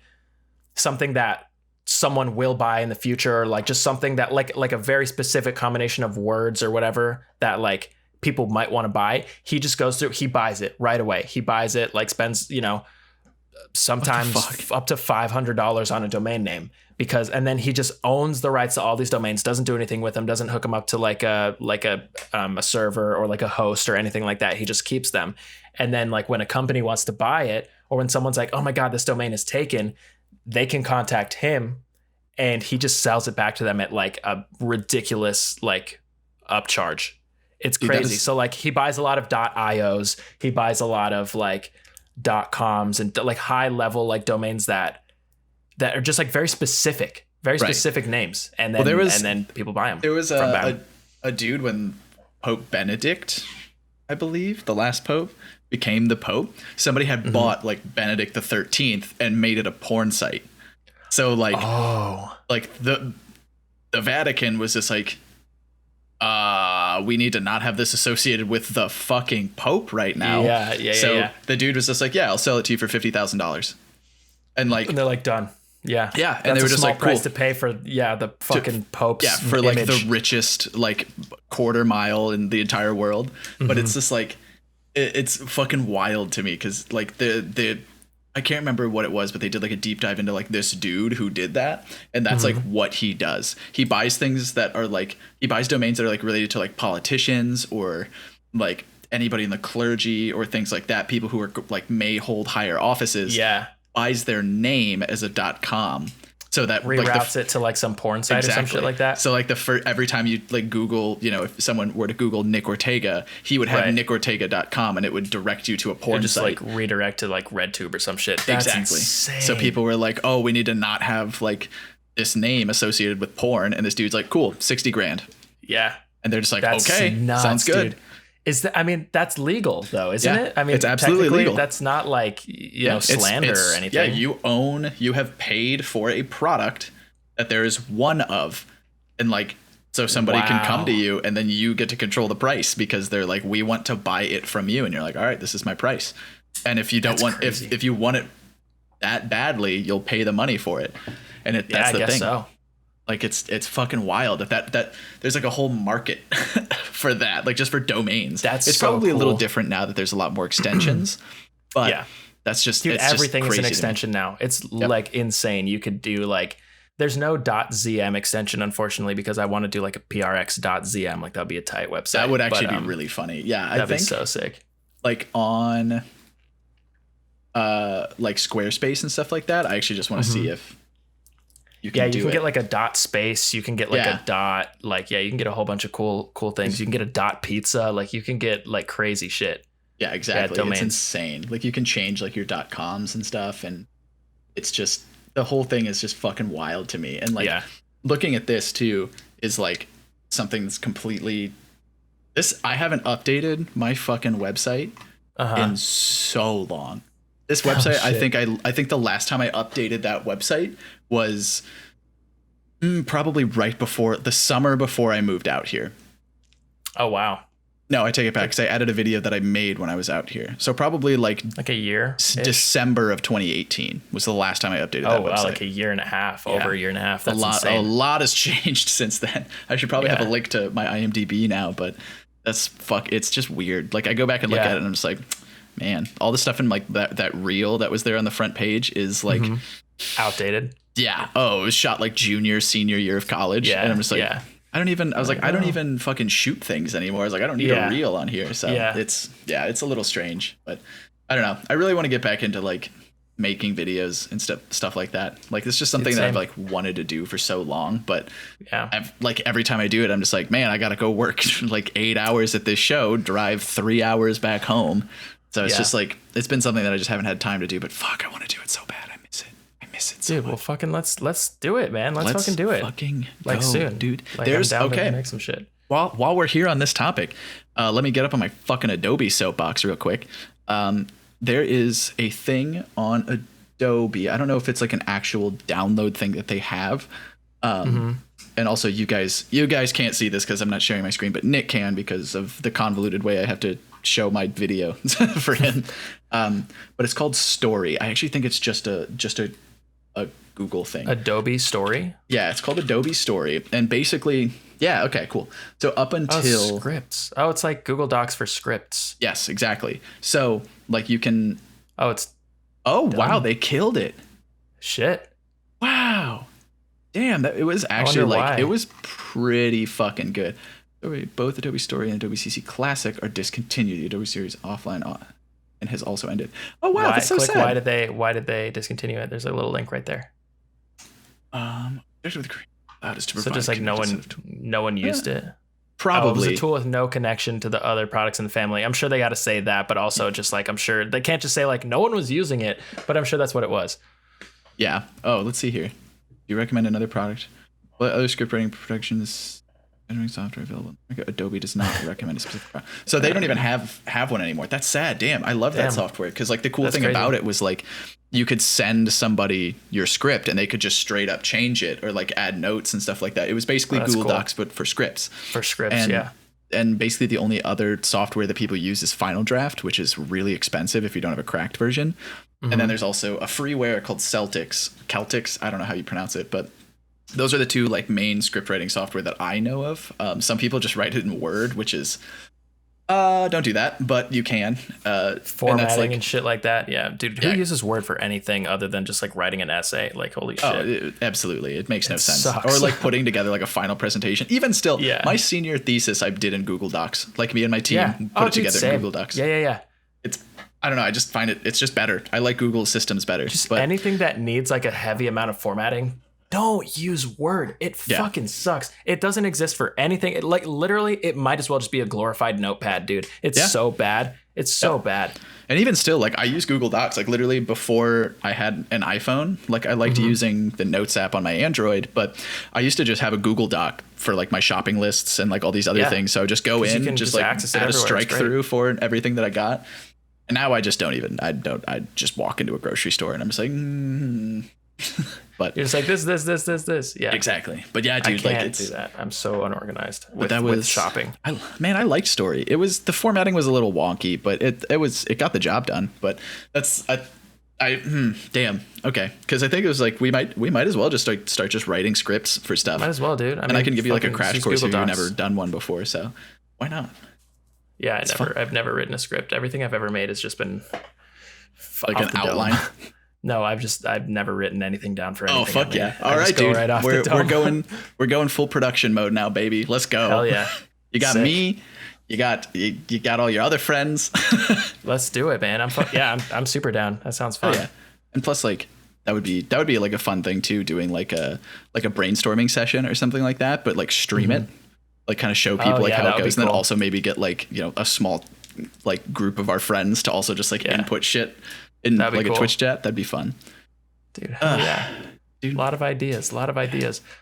something that someone will buy in the future, or like just something that like a very specific combination of words or whatever that like people might want to buy, he just goes through, he buys it right away. He buys it, like spends, you know, sometimes up to $500 on a domain name, because, and then he just owns the rights to all these domains, doesn't do anything with them, doesn't hook them up to like a server or like a host or anything like that. He just keeps them. And then like when a company wants to buy it, or when someone's like, oh my God, this domain is taken, they can contact him and he just sells it back to them at like a ridiculous like upcharge. It's crazy. So like he buys a lot of .ios, he buys a lot of like .coms and like high level like domains that are just like very specific names. And then and then people buy them. There was a dude when Pope Benedict, I believe, the last pope, became the pope. Somebody had bought like Benedict the 13th and made it a porn site. So like like the Vatican was just like, we need to not have this associated with the fucking Pope right now. So the dude was just like, yeah, I'll sell it to you for $50,000. And they're like, done. Yeah. Yeah. And they were just like, price to pay for, the fucking Pope's for image. Like the richest, like quarter mile in the entire world. But it's just like, it's fucking wild to me. Cause like I can't remember what it was, but they did like a deep dive into like this dude who did that. And that's like what he does. He buys things that are like, he buys domains that are like related to like politicians or like anybody in the clergy or things like that. People who are like may hold higher offices. Yeah. Buys their name as a .com. So that reroutes it to like some porn site or some shit like that. So like every time you like Google, you know, if someone were to Google Nick Ortega, he would have nickortega.com and it would direct you to a porn site. Like redirect to like RedTube or some shit. That's insane. So people were like, oh, we need to not have like this name associated with porn, and this dude's like, cool, 60 grand. Yeah. And they're just like, that's okay, nuts, sounds good. Dude. Is that, I mean, that's legal though, isn't it? I mean, it's absolutely legal. That's not like, slander or anything. Yeah, you have paid for a product that there is one of. And like, so somebody can come to you and then you get to control the price because they're like, we want to buy it from you. And you're like, all right, this is my price. And if you don't if you want it that badly, you'll pay the money for it. And that's the thing. So. Like it's fucking wild that there's like a whole market for that, like just for domains. It's so probably cool. A little different now that there's a lot more extensions, but that's just, dude, it's everything just is an extension now. It's like insane. You could do like, there's no .zm extension, unfortunately, because I want to do like a prx.zm. Like that'd be a tight website. That would actually be really funny. Yeah. I think so sick. Like on like Squarespace and stuff like that. I actually just want to see if, you can get like a dot space. You can get like a dot, like, you can get a whole bunch of cool things. You can get a dot pizza. Like you can get like crazy shit. Yeah, exactly. Yeah, it's insane. Like you can change like your .coms and stuff. And it's just, the whole thing is just fucking wild to me. And like looking at this too is like something that's completely, I haven't updated my fucking website in so long. This website, I think the last time I updated that website was probably right before the summer before I moved out here. Oh, wow. No, I take it back because I added a video that I made when I was out here. So probably like a year. December of 2018 was the last time I updated that website. Oh, wow, like a year and a half, over a year and a half. That's insane. A lot has changed since then. I should probably have a link to my IMDb now, but it's just weird. Like I go back and look at it and I'm just like, man, all the stuff in like that reel that was there on the front page is like outdated. Yeah. Oh, it was shot like senior year of college. Yeah. And I'm just like, I don't even fucking shoot things anymore. I was like, I don't need a reel on here. So it's a little strange, but I don't know. I really want to get back into like making videos and stuff like that. Like it's just something that I've like wanted to do for so long, but I've like every time I do it, I'm just like, man, I got to go work like 8 hours at this show, drive 3 hours back home. So it's just like, it's been something that I just haven't had time to do, but fuck, I want to do it so bad. I miss it so much. Well, fucking let's do it, man. Let's fucking do it. Fucking like go, soon, dude. Like, there's I'm down to make some shit. While we're here on this topic, let me get up on my fucking Adobe soapbox real quick. There is a thing on Adobe. I don't know if it's like an actual download thing that they have. And also you guys can't see this because I'm not sharing my screen, but Nick can because of the convoluted way I have to show my video for him. But it's called Story. I actually think it's just a Google thing. Adobe Story? Yeah, it's called Adobe Story. And basically, okay, cool. So up until scripts. Oh, it's like Google Docs for scripts. Yes, exactly. So like you can it's done. Wow, they killed it. Shit. Wow. Damn, it was actually like it was pretty fucking good. Both Adobe Story and Adobe CC Classic are discontinued. The Adobe Series offline and has also ended. Oh wow, that's so sad. Why did they discontinue it? There's a little link right there. So just like no one used it. Probably. It was a tool with no connection to the other products in the family. I'm sure they got to say that, but also just like I'm sure they can't just say like no one was using it, but I'm sure that's what it was. Yeah. Oh, let's see here. Do you recommend another product? What other script writing productions software available? Okay, Adobe does not recommend a specific product. So they don't even have one anymore. That's sad. Damn. I love that software because like the cool thing about it was like you could send somebody your script and they could just straight up change it or like add notes and stuff like that. It was basically Google Docs, but for scripts. And basically the only other software that people use is Final Draft, which is really expensive if you don't have a cracked version. And then there's also a freeware called Celtics. I don't know how you pronounce it, but those are the two like main script writing software that I know of. Some people just write it in Word, which is don't do that, but you can. Formatting and shit like that. Yeah, dude, who uses Word for anything other than just like writing an essay? Like, holy shit. Absolutely. It makes no sense. Sucks. Or like putting together like a final presentation. Even still, my senior thesis I did in Google Docs. Like me and my team put it together in Google Docs. Yeah. I don't know. I just find it's just better. I like Google systems better. But anything that needs like a heavy amount of formatting, Don't use Word. It fucking sucks. It doesn't exist for anything. Literally, it might as well just be a glorified notepad, dude. It's so bad. It's so bad. And even still, like, I use Google Docs. Like, literally before I had an iPhone, like, I liked using the Notes app on my Android, but I used to just have a Google Doc for, like, my shopping lists and, like, all these other things. So just go in, just like, add a strike through for everything that I got. And now I just don't even, I just walk into a grocery store and I'm just like, but you're just like this. Yeah, exactly. But yeah, dude, I can't do that. I'm so unorganized with shopping. I liked Story. The formatting was a little wonky, but it got the job done. But that's, damn. Okay. Cause I think it was like, we might as well just start just writing scripts for stuff. Might as well, dude. I can give you like a crash course if you've never done one before. So why not? Yeah, I've never written a script. Everything I've ever made has just been like an outline. No, I've never written anything down for anything. Oh fuck yeah! All right, dude. Right we're going full production mode now, baby. Let's go. Hell yeah! You got me. You got all your other friends. Let's do it, man. I'm super down. That sounds fun. Oh, yeah. And plus, like, that would be like a fun thing too, doing like a brainstorming session or something like that, but like stream it. Like kind of show people how it goes, and then also maybe get like, a small like group of our friends to also just like input shit in like a Twitch chat. That'd be fun, dude. Dude. A lot of ideas.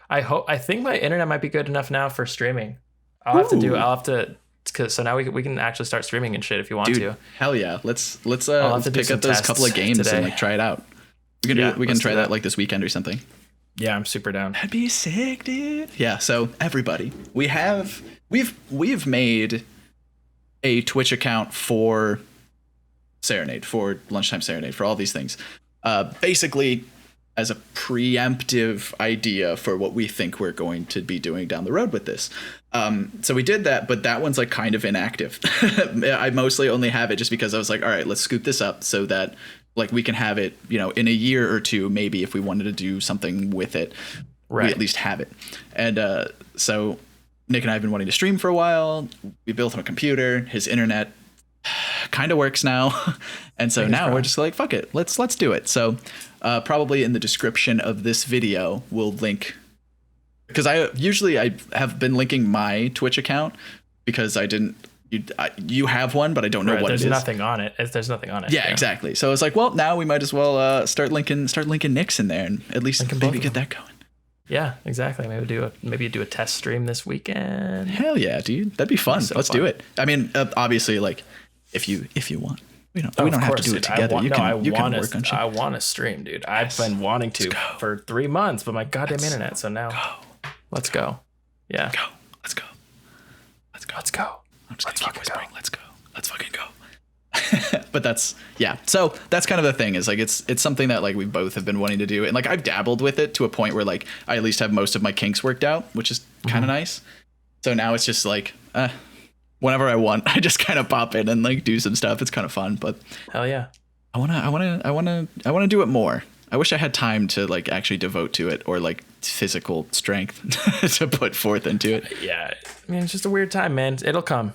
I think my internet might be good enough now for streaming. I'll have to so now we can actually start streaming and shit if you want to. Hell yeah, let's pick up those couple of games today and like try it out. We can try that like this weekend or something. Yeah, I'm super down. That'd be sick, dude. Yeah, so everybody, we've made a Twitch account for Serenade, for Lunchtime Serenade, for all these things. Basically as a preemptive idea for what we think we're going to be doing down the road with this. So we did that, but that one's like kind of inactive. I mostly only have it just because I was like, all right, let's scoot this up so that like we can have it, in a year or two, maybe if we wanted to do something with it, we at least have it. And so Nick and I have been wanting to stream for a while. We built him a computer. His internet kind of works now. And so now we're just like, fuck it. Let's do it. So probably in the description of this video, we'll link, because I have been linking my Twitch account because you have one, but I don't know what it is. There's nothing on it. Yeah, exactly. So it's like, well, now we might as well start linking Nick's in there and at least maybe get that going. Yeah, exactly. Maybe do a test stream this weekend. Hell yeah, dude. That'd be fun. Let's do it. I mean, obviously, like if you want. We don't have to do it together. You can work on shit. I want to stream, dude. I've been wanting to for 3 months, but my goddamn internet. So now, let's go. Yeah. Let's go. I'm just gonna keep whispering. Let's go. Let's fucking go. But so that's kind of the thing, is like it's something that like we both have been wanting to do, and like I've dabbled with it to a point where like I at least have most of my kinks worked out, which is kind of nice. So now it's just like whenever I want, I just kind of pop in and like do some stuff. It's kind of fun. But hell yeah, I want to do it more. I wish I had time to like actually devote to it, or like physical strength to put forth into it. Yeah, I mean, it's just a weird time, man. It'll come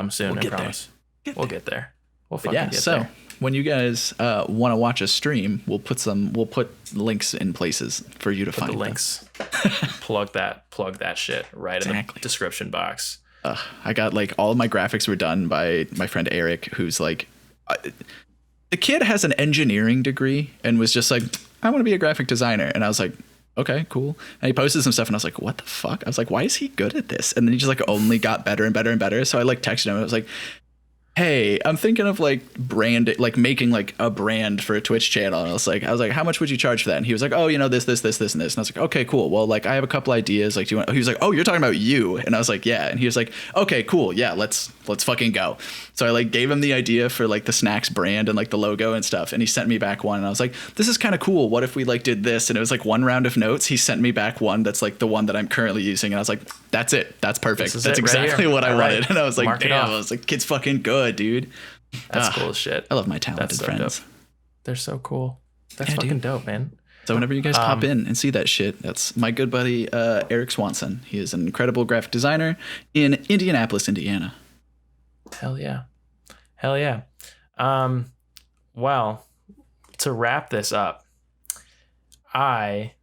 soon. I promise. We'll get there. We'll fucking get there. So when you guys want to watch a stream, we'll put links in places for you to find the links. plug that shit right in the description box. I got like all of my graphics were done by my friend Eric, who's like, the kid has an engineering degree and was just like, I want to be a graphic designer. And I was like, okay, cool. And he posted some stuff and I was like, what the fuck? I was like, why is he good at this? And then he just like only got better and better and better. So I like texted him and I was like, hey, I'm thinking of like making like a brand for a Twitch channel. And I was like, how much would you charge for that? And he was like, oh, this, and this. And I was like, okay, cool. Well, like I have a couple ideas. Like, do you want, he was like, oh, you're talking about you. And I was like, yeah. And he was like, okay, cool. Yeah, let's fucking go. So I like gave him the idea for like the snacks brand and like the logo and stuff. And he sent me back one and I was like, this is kind of cool. What if we like did this? And it was like one round of notes. He sent me back one that's like the one that I'm currently using. And I was like, that's it. That's perfect. That's exactly what I wanted. And I was like, damn, I was like, kid's fucking good, dude. That's cool as shit. I love my talented friends. Dope. They're so cool. That's fucking dope, man. So whenever you guys pop in and see that shit, that's my good buddy Eric Swanson. He is an incredible graphic designer in Indianapolis, Indiana. Hell yeah. Well, to wrap this up, I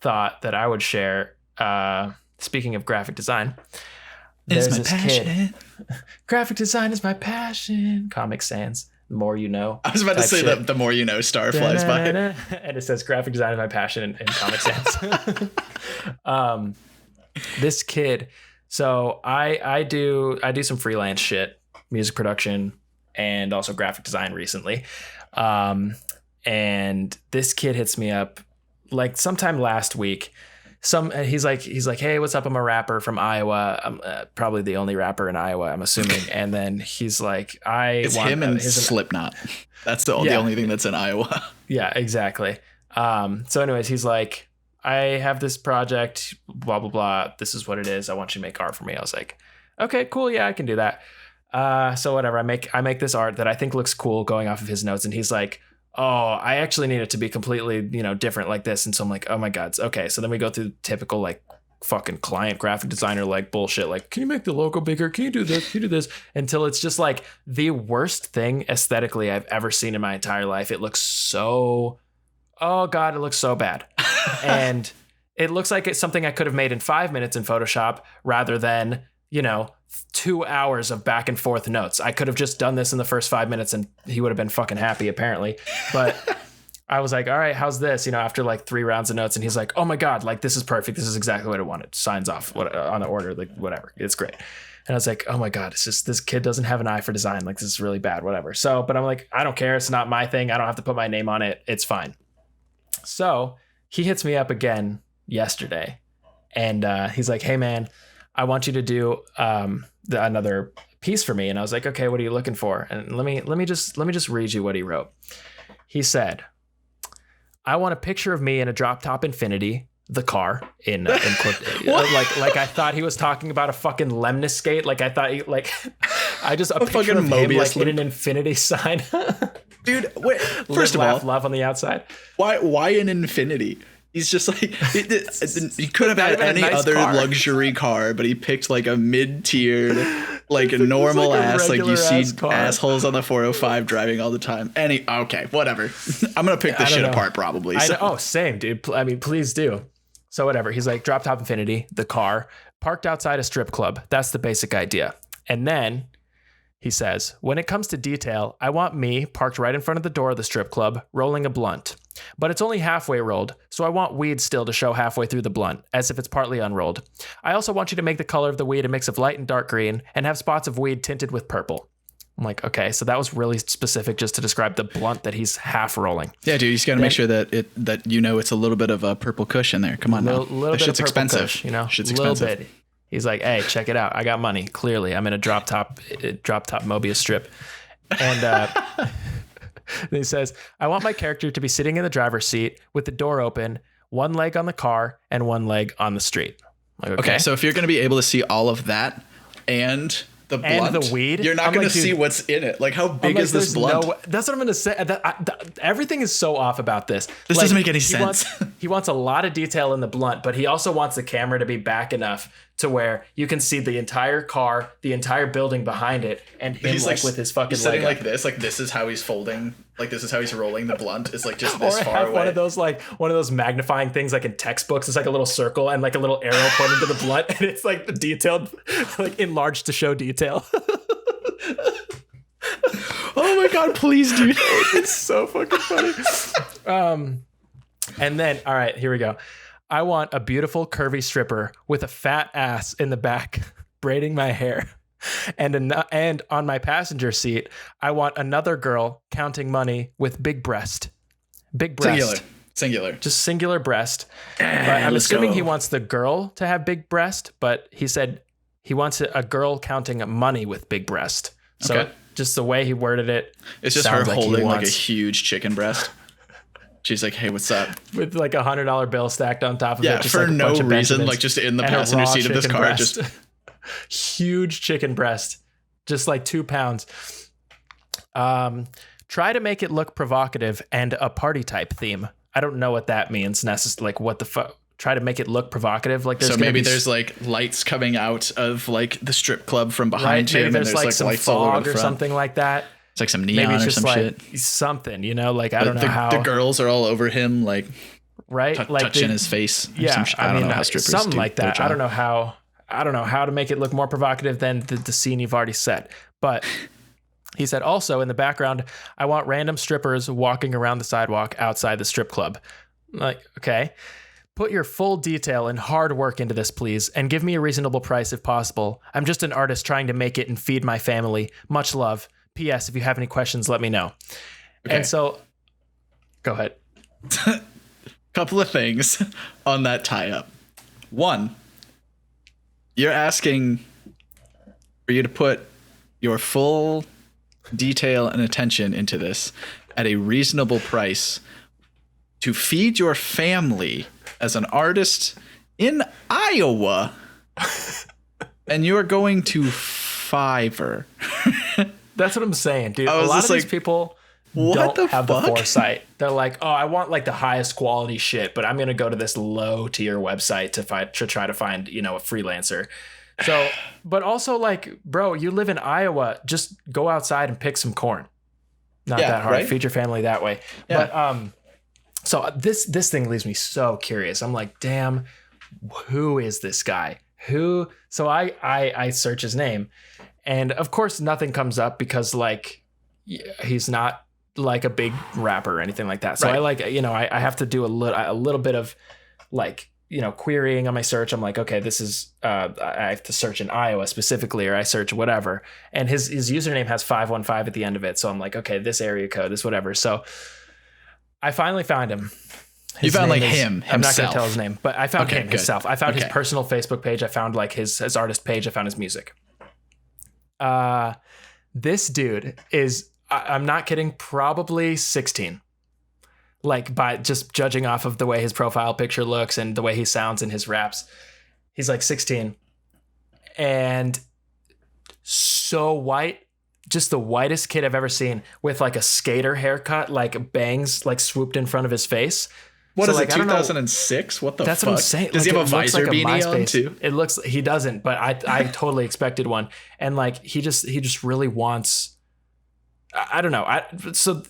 thought that I would share. Speaking of graphic design, there's this kid. Graphic design is my passion. Comic Sans. The more you know. I was about to say that the more you know star flies by. And it says graphic design is my passion in Comic Sans. This kid. So I do some freelance shit, music production, and also graphic design recently. And this kid hits me up like sometime last week. He's like, hey, what's up? I'm a rapper from Iowa. I'm probably the only rapper in Iowa, I'm assuming. And then he's like, it's him and Slipknot. That's the only thing that's in Iowa. Yeah, exactly. So anyways, he's like, I have this project, blah, blah, blah. This is what it is. I want you to make art for me. I was like, okay, cool. Yeah, I can do that. So whatever. I make this art that I think looks cool going off of his notes. And he's like, oh, I actually need it to be completely, different like this. And so I'm like, oh my God. Okay. So then we go through typical like fucking client graphic designer like bullshit. Like, can you make the logo bigger? Can you do this? Can you do this? Until it's just like the worst thing aesthetically I've ever seen in my entire life. It looks so, oh God, it looks so bad. And it looks like it's something I could have made in 5 minutes in Photoshop rather than, 2 hours of back and forth notes. I could have just done this in the first 5 minutes and he would have been fucking happy apparently. But I was like, all right, how's this? After like 3 rounds of notes, and he's like, oh my God, like this is perfect. This is exactly what I wanted. Signs off on the order, like whatever. It's great. And I was like, oh my God, it's just, this kid doesn't have an eye for design. Like this is really bad, whatever. So, but I'm like, I don't care. It's not my thing. I don't have to put my name on it. It's fine. So he hits me up again yesterday and he's like, hey man, I want you to do another piece for me. And I was like, okay, what are you looking for? And let me just read you what he wrote. He said, I want a picture of me in a drop top Infinity, the car in like I thought he was talking about a fucking Lemnis skate. Like I thought I just a picture of him like in an infinity sign. Dude, wait, first of all, love on the outside. Why an Infinity? He's just like, he could have had any other luxury car, but he picked like a mid-tiered, like a normal like ass, like you see assholes on the 405 driving all the time. Okay, whatever. I'm going to pick this shit apart probably. So. Oh, same, dude. I mean, please do. So whatever. He's like, drop top Infinity, the car, parked outside a strip club. That's the basic idea. And then he says, when it comes to detail, I want me parked right in front of the door of the strip club, rolling a blunt. But it's only halfway rolled, so I want weed still to show halfway through the blunt, as if it's partly unrolled. I also want you to make the color of the weed a mix of light and dark green, and have spots of weed tinted with purple. I'm like, okay, so that was really specific just to describe the blunt that he's half rolling. Yeah, dude, you just got to make sure that it's a little bit of a purple kush in there. Come on, little that shit's expensive. Kush, shit's a little expensive. Bit. He's like, hey, check it out. I got money. Clearly, I'm in a drop top Mobius strip, and. And he says, I want my character to be sitting in the driver's seat with the door open, one leg on the car and one leg on the street. Like, okay, so if you're going to be able to see all of that and the blunt, and the weed, you're not going to see what's in it. Like, how big is this blunt? That's what I'm going to say. Everything is so off about this. This doesn't make any sense. He wants a lot of detail in the blunt, but he also wants the camera to be back enough to where you can see the entire car, the entire building behind it, and him like with his fucking he's sitting like this. Like this is how he's folding. Like this is how he's rolling the blunt. It's like just this far away. One of those magnifying things like in textbooks. It's like a little circle and like a little arrow pointing to the blunt, and it's like the detailed, like enlarged to show detail. Oh my God, please, dude. It's so fucking funny. And then, all right, here we go. I want a beautiful curvy stripper with a fat ass in the back, braiding my hair. And on my passenger seat, I want another girl counting money with big breast. Big breast. Singular. Just singular breast. But I'm assuming he wants the girl to have big breast, but he said he wants a girl counting money with big breast. So just the way he worded it. It's just her holding like a huge chicken breast. She's like, hey, what's up? With like $100 bill stacked on top of it. Yeah, just for like no reason, like just in the passenger seat of this car. Breast. Just huge chicken breast, just like 2 pounds. Try to make it look provocative and a party type theme. I don't know what that means. Like what the fuck? Try to make it look provocative. Like there's there's like lights coming out of like the strip club from behind him, and there's like some lights all over the front. Or something like that. It's like some neon or some shit. Something, like I don't know how the girls are all over him, like right? Touching his face. Yeah, I don't know how strippers something do like that. their I don't know how to make it look more provocative than the scene you've already set. But he said, also in the background, I want random strippers walking around the sidewalk outside the strip club. Like, okay. Put your full detail and hard work into this, please, and give me a reasonable price if possible. I'm just an artist trying to make it and feed my family. Much love. P.S. If you have any questions, let me know. Okay. And so, go ahead. Couple of things on that tie-up. One, you're asking for you to put your full detail and attention into this at a reasonable price to feed your family as an artist in Iowa, and you're going to Fiverr. That's what I'm saying, dude. A lot of these people don't have the foresight. They're like, oh, I want like the highest quality shit, but I'm going to go to this low tier website to try to find, a freelancer. So, but also like, bro, you live in Iowa, just go outside and pick some corn. Not that hard. Right? Feed your family that way. Yeah. But, so this thing leaves me so curious. I'm like, damn, who is this guy? So I search his name, and of course nothing comes up because like he's not like a big rapper or anything like that. So right. I have to do a little bit of like, querying on my search. I'm like, okay, this is, I have to search in Iowa specifically, or I search whatever. And his username has 515 at the end of it. So I'm like, okay, this area code, this whatever. So I finally found him. You found like him. I'm not going to tell his name, but I found him himself. I found his personal Facebook page. I found like his artist page. I found his music. This dude is, I'm not kidding, probably 16. Like by just judging off of the way his profile picture looks and the way he sounds in his raps. He's like 16 and so white. Just the whitest kid I've ever seen, with like a skater haircut, like bangs like swooped in front of his face. What is it, 2006? What the fuck? That's what I'm saying. Does he have a visor beanie on too? It looks, he doesn't, but I totally expected one. And like, he just really wants, I don't know. So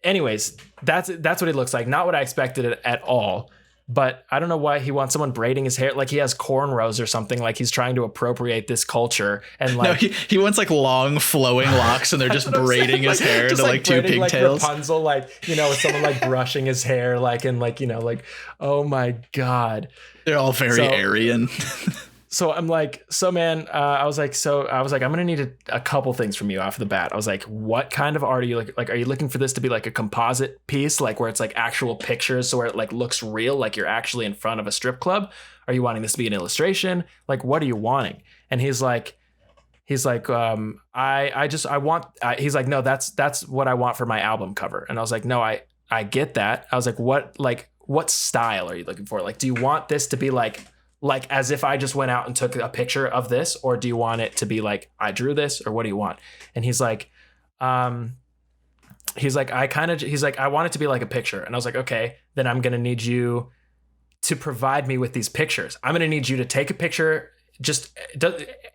anyways, that's what it looks like. Not what I expected at all. But I don't know why he wants someone braiding his hair. Like he has cornrows or something. Like he's trying to appropriate this culture. And like, no, he wants like long flowing locks, and they're just braiding his hair into like two pigtails. Like Rapunzel, like, with someone like brushing his hair, like, and like, like, oh my God. They're all very Aryan. So I'm like, man, I was like, I'm going to need a couple things from you off the bat. I was like, what kind of art are you like, are you looking for this to be like a composite piece, like where it's like actual pictures, so where it like looks real, like you're actually in front of a strip club? Are you wanting this to be an illustration? Like, what are you wanting? And he's like, he's like, I want, he's like, no, that's what I want for my album cover. And I was like, no, I get that. I was like, what style are you looking for? Like, do you want this to be like as if I just went out and took a picture of this, or do you want it to be like I drew this, or what do you want? And he's like, I want it to be like a picture. And I was like, okay, then I'm going to need you to provide me with these pictures. I'm going to need you to take a picture just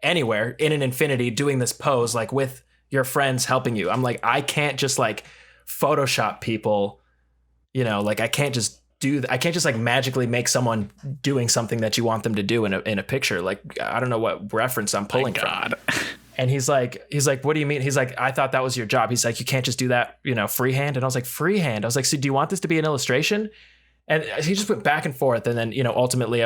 anywhere in an infinity doing this pose, like with your friends helping you. I'm like, I can't just like Photoshop people, like I can't just like magically make someone doing something that you want them to do in a picture. Like, I don't know what reference I'm pulling from. And he's like, what do you mean? He's like, I thought that was your job. He's like, you can't just do that, freehand. And I was like, freehand. I was like, so do you want this to be an illustration? And he just went back and forth. And then, ultimately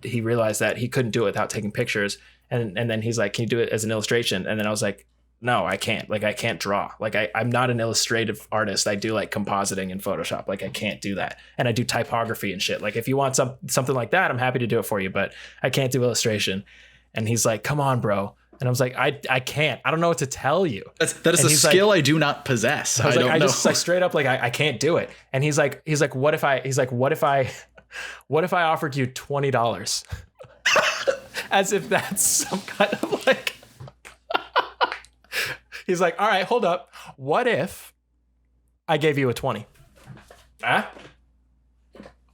he realized that he couldn't do it without taking pictures. And then he's like, can you do it as an illustration? And then I was like, no, I can't. Like, I can't draw. Like, I'm not an illustrative artist. I do like compositing in Photoshop. Like, I can't do that. And I do typography and shit. Like, if you want something like that, I'm happy to do it for you, but I can't do illustration. And he's like, come on, bro. And I was like, I can't. I don't know what to tell you. That is a skill I do not possess. I don't know. Just like straight up, like, I can't do it. And he's like, what if I offered you $20? As if that's some kind of like. He's like, all right, hold up. What if I gave you a 20? Huh?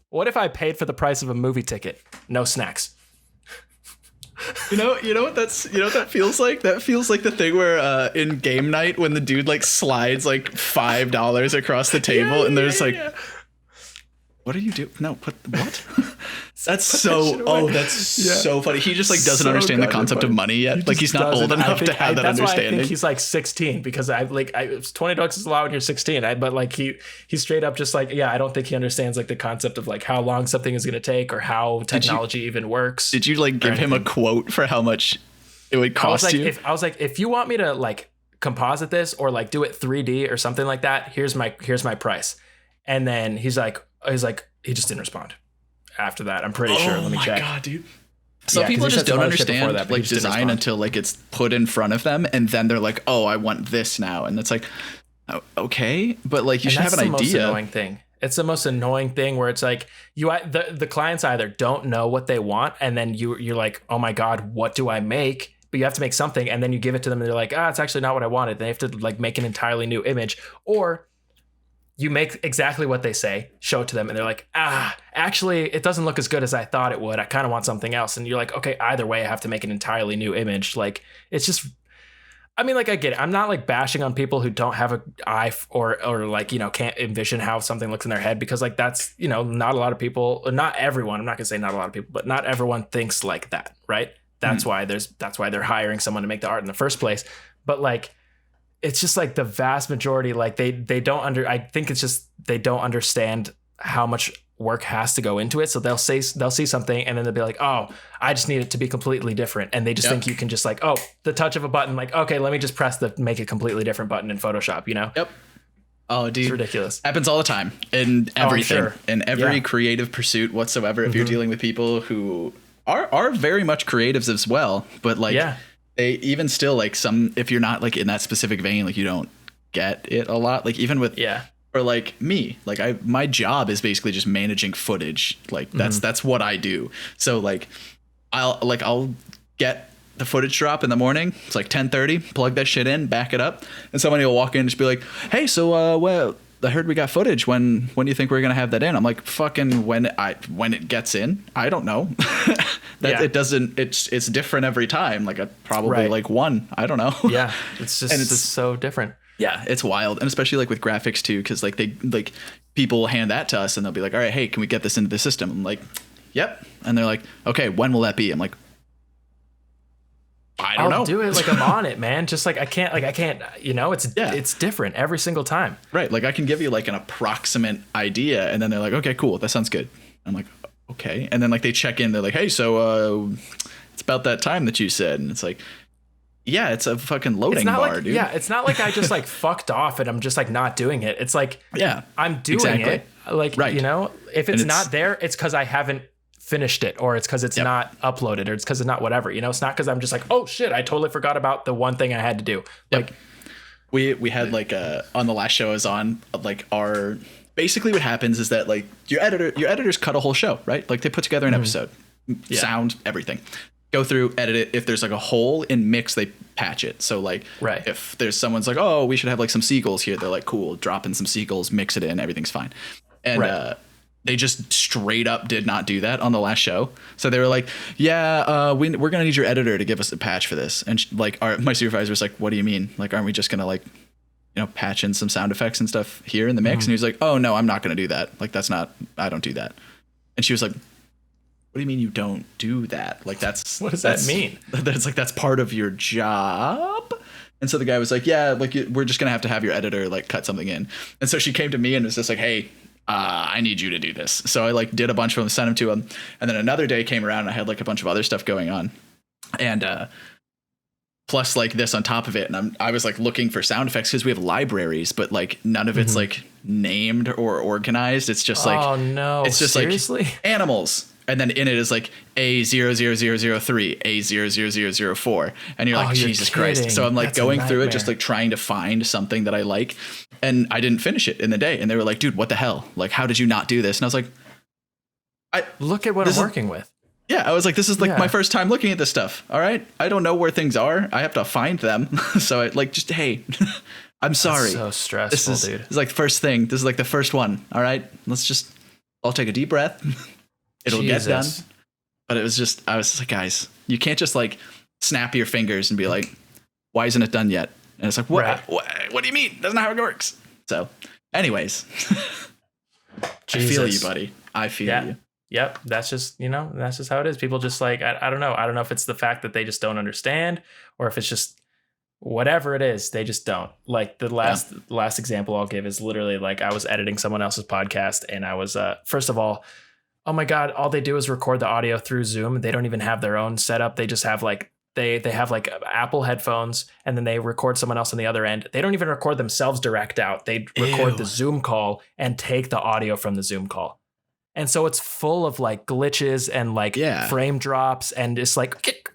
What if I paid for the price of a movie ticket? No snacks. You know what that feels like? That feels like the thing where in game night when the dude like slides like $5 across the table and there's like what are you doing? No, put what? That's so. That's so funny. He just like doesn't understand the concept of money yet. Like he's not old enough to have that understanding. That's why I think he's like 16 because it's $20 is a lot when you're 16. But like he's straight up just like, yeah, I don't think he understands like the concept of like how long something is going to take or how technology even works. Did you like give him a quote for how much it would cost you? I was like, if you want me to like composite this or like do it 3D or something like that, here's my price. And then he just didn't respond after that. I'm pretty sure. Let me check. Oh my God, dude. Some people just don't understand like design until like it's put in front of them. And then they're like, oh, I want this now. And it's like, okay, but like you should have an idea. Most annoying thing. It's the most annoying thing where it's like the clients either don't know what they want. And then you're like, oh my God, what do I make? But you have to make something. And then you give it to them and they're like, it's actually not what I wanted. They have to like make an entirely new image, or you make exactly what they say, show it to them, and they're like, actually, it doesn't look as good as I thought it would. I kind of want something else. And you're like, okay, either way, I have to make an entirely new image. Like, it's just, I mean, like, I get it. I'm not like bashing on people who don't have an eye or like, you know, can't envision how something looks in their head, because like that's, you know, not a lot of people, or not everyone. I'm not gonna say not a lot of people, but not everyone thinks like that, right? That's why they're hiring someone to make the art in the first place. But like, it's just like the vast majority, like they don't I think it's just they don't understand how much work has to go into it. So they'll see something and then they'll be like, oh, I just need it to be completely different. And they just think you can just like, oh, the touch of a button, like, okay, let me just press the make it completely different button in Photoshop, you know? Yep. Oh, dude. It's ridiculous. Happens all the time in everything, in every creative pursuit whatsoever. If you're dealing with people who are very much creatives as well, but like, they even still like if you're not like in that specific vein, like you don't get it a lot. Like even with, or like me, like my job is basically just managing footage. Like that's what I do. So like, I'll get the footage drop in the morning. It's like 10:30, plug that shit in, back it up. And somebody will walk in and just be like, hey, so, well, I heard we got footage. When do you think we're going to have that in? I'm like, fucking when it gets in, I don't know. It doesn't, it's different every time. Like probably like one, I don't know. Yeah. It's just, it's so different. Yeah. It's wild. And especially like with graphics too. Cause like people hand that to us and they'll be like, all right, hey, can we get this into the system? I'm like, yep. And they're like, okay, when will that be? I'm like, I don't know. I'll do it like I'm on it, man. Just like I can't, you know, it's different every single time. Right. Like I can give you like an approximate idea and then they're like, okay, cool. That sounds good. I'm like, okay. And then like they check in, they're like, hey, so it's about that time that you said. And it's like, yeah, it's a fucking loading bar, dude. Yeah. It's not like I just like fucked off and I'm just like not doing it. It's like, I'm doing it. Like, you know, if it's not there, it's because I haven't finished it, or it's because it's not uploaded, or it's because it's not whatever, you know. It's not because I'm just like, oh shit, I totally forgot about the one thing I had to do. Like we had like on the last show I was on, like our basically what happens is that like your editors cut a whole show, right? Like they put together an episode, sound, everything, go through, edit it. If there's like a hole in mix, they patch it. So like if there's someone's like, oh, we should have like some seagulls here, they're like, cool, drop in some seagulls, mix it in, everything's fine. And they just straight up did not do that on the last show. So they were like, yeah, we're going to need your editor to give us a patch for this. And my supervisor was like, what do you mean? Like, aren't we just going to like, you know, patch in some sound effects and stuff here in the mix? And he was like, oh no, I'm not going to do that. Like, I don't do that. And she was like, what do you mean you don't do that? Like, what does that mean? That's like, that's part of your job. And so the guy was like, yeah, like we're just going to have your editor like cut something in. And so she came to me and was just like, hey, I need you to do this. So I like did a bunch of them, sent them to him. And then another day came around and I had like a bunch of other stuff going on. And plus like this on top of it. And I was like looking for sound effects because we have libraries, but like none of it's like named or organized. It's just like, oh no, it's just seriously? Like animals. And then in it is like A00003, A00004. And you're like, Jesus Christ. So I'm like going through it, just like trying to find something that I like. And I didn't finish it in the day. And they were like, dude, what the hell? Like, how did you not do this? And I was like, look at what I'm working with. Yeah. I was like, this is like my first time looking at this stuff. All right. I don't know where things are. I have to find them. So I like, just, hey, I'm sorry. That's so stressful, dude. This is like the first thing. This is like the first one. All right. I'll take a deep breath. It'll get done. But I was just like, guys, you can't just like snap your fingers and be like, why isn't it done yet? And it's like, what do you mean? That's not how it works. So anyways, I feel you, buddy. I feel you. Yep. That's just, that's just how it is. People just like, I don't know. I don't know if it's the fact that they just don't understand or if it's just whatever it is, they just don't. Like the last example I'll give is literally like I was editing someone else's podcast and I was, first of all, oh my God, all they do is record the audio through Zoom. They don't even have their own setup. They just have like, they have like Apple headphones and then they record someone else on the other end. They don't even record themselves direct out. They record the Zoom call and take the audio from the Zoom call. And so it's full of like glitches and like frame drops and it's like,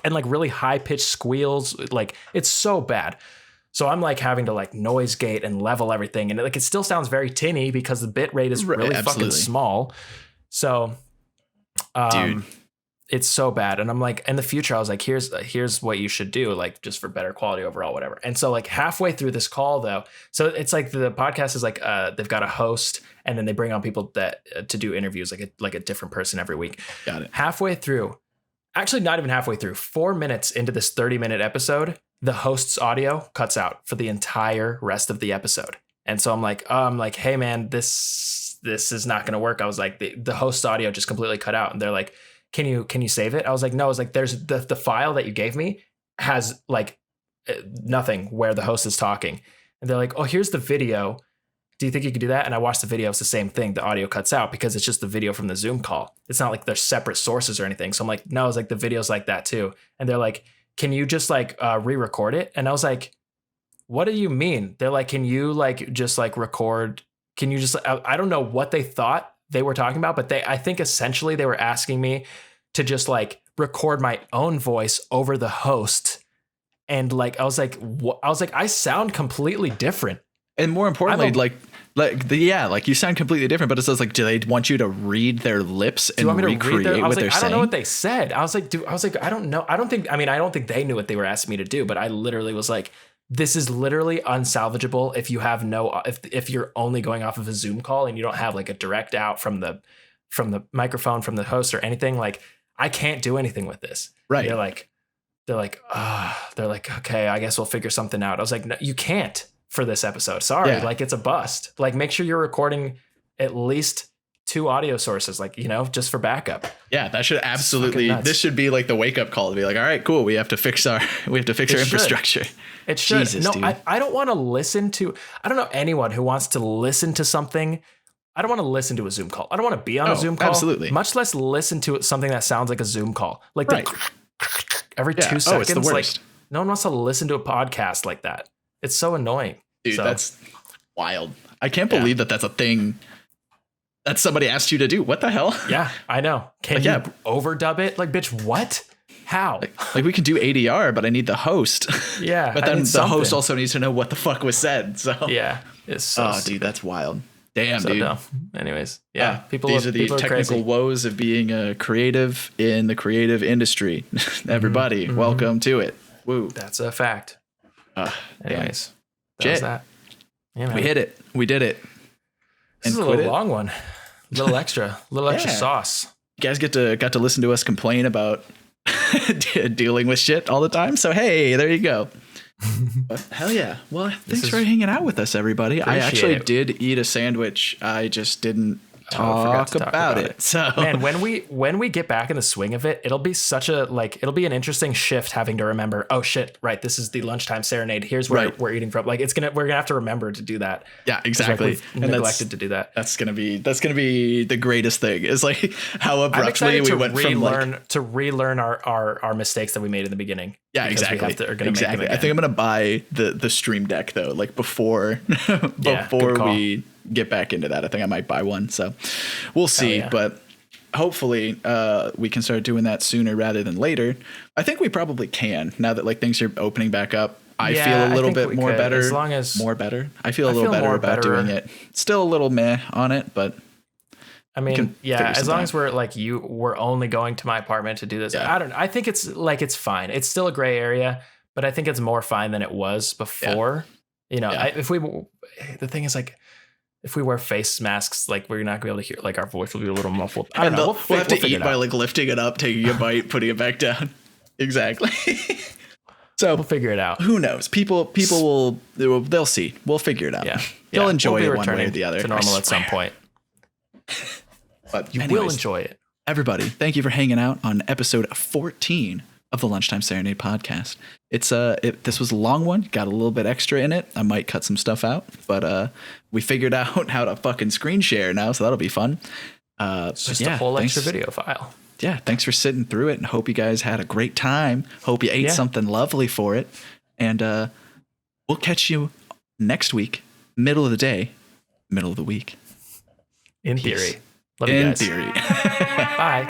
and like really high pitched squeals. Like it's so bad. So I'm like having to like noise gate and level everything. And like, it still sounds very tinny because the bit rate is really fucking small. So, dude, it's so bad. And I'm like, in the future, I was like, here's what you should do, like just for better quality overall, whatever. And so like halfway through this call though, so it's like the podcast is like, they've got a host and then they bring on people that to do interviews, like a different person every week. Got it. Halfway through, actually not even halfway through, 4 minutes into this 30-minute episode, the host's audio cuts out for the entire rest of the episode. And so I'm like, hey man, this is not going to work. I was like, the host's audio just completely cut out. And they're like, can you save it? I was like, no, I was like, there's the file that you gave me has like nothing where the host is talking. And they're like, oh, here's the video. Do you think you could do that? And I watched the video. It's the same thing. The audio cuts out because it's just the video from the Zoom call. It's not like they're separate sources or anything. So I'm like, no, I was like, the video's like that too. And they're like, can you just like re-record it? And I was like, what do you mean? They're like, can you like just like record? Can you just, I don't know what they thought they were talking about, but I think essentially they were asking me to just like record my own voice over the host. And like, I was like, I sound completely different. And more importantly, like you sound completely different, but it says like, do they want you to read their lips and recreate what they're saying? I don't know what they said. I was like, I don't know. I don't think they knew what they were asking me to do, but I literally was like, this is literally unsalvageable if you have if you're only going off of a Zoom call and you don't have like a direct out from the microphone from the host or anything. Like I can't do anything with this. Right. They're like, okay, I guess we'll figure something out. I was like, no, you can't for this episode. Sorry. Yeah. Like it's a bust. Like make sure you're recording at least 2 audio sources, like, just for backup. Yeah, that should absolutely, this should be like the wake up call to be like, all right, cool. We have to fix our infrastructure. It should. Jesus, no, dude. I don't want to listen to, I don't know anyone who wants to listen to something. I don't want to listen to a Zoom call. I don't want to be on a Zoom call. Absolutely. Much less listen to something that sounds like a Zoom call. Like every 2 seconds. Oh, it's the worst. Like no one wants to listen to a podcast like that. It's so annoying. Dude, that's wild. I can't believe that that's a thing that somebody asked you to do. What the hell? Yeah, I know. Can you overdub it? Like, bitch, what? How? Like we can do ADR, but I need the host. Yeah. But then the host also needs to know what the fuck was said. So yeah. It's so dude, that's wild. Damn, so dude. No. Anyways, yeah. These are the technical woes of being a creative in the creative industry. Everybody, welcome to it. Woo. That's a fact. Anyways, that was that. Yeah, we hit it. We did it. This is a little long one. A little extra sauce. You guys got to listen to us complain about dealing with shit all the time. So hey, there you go. But hell yeah. Well, thanks for hanging out with us, everybody. I actually did eat a sandwich. I just didn't talk about it. So man, when we get back in the swing of it, it'll be it'll be an interesting shift having to remember, oh shit, right, this is the lunchtime serenade. Here's where we're eating from. Like we're gonna have to remember to do that. Yeah, exactly. And neglected to do that. That's gonna be the greatest thing. Is like how abruptly we went to relearn our mistakes that we made in the beginning. Yeah, exactly. Exactly. I think I'm gonna buy the Stream Deck though, like before we get back into that. I think I might buy one. So we'll see. But hopefully we can start doing that sooner rather than later. I think we probably can now that like things are opening back up. I feel a little bit more better. As long as more better. I feel a little better about doing it. Still a little meh on it, but I mean, yeah, as long as we're only going to my apartment to do this. Yeah. I think it's fine. It's still a gray area, but I think it's more fine than it was before. Yeah. The thing is like, if we wear face masks, like we're not gonna be able to hear, like our voice will be a little muffled. I don't know. We'll have to eat by like lifting it up, taking a bite, putting it back down. Exactly. So we'll figure it out. Who knows? People they'll see. We'll figure it out. Yeah. They'll enjoy it one way or the other. To normal at some point. But you will enjoy it. Everybody, thank you for hanging out on episode 14 of the Lunchtime Serenade podcast. This was a long one, got a little bit extra in it. I might cut some stuff out, but we figured out how to fucking screen share now, so that'll be fun. It's just a whole extra video file. Yeah, thanks for sitting through it, and hope you guys had a great time. Hope you ate something lovely for it, and we'll catch you next week, middle of the day, middle of the week. In theory. Love you guys. In theory. Bye.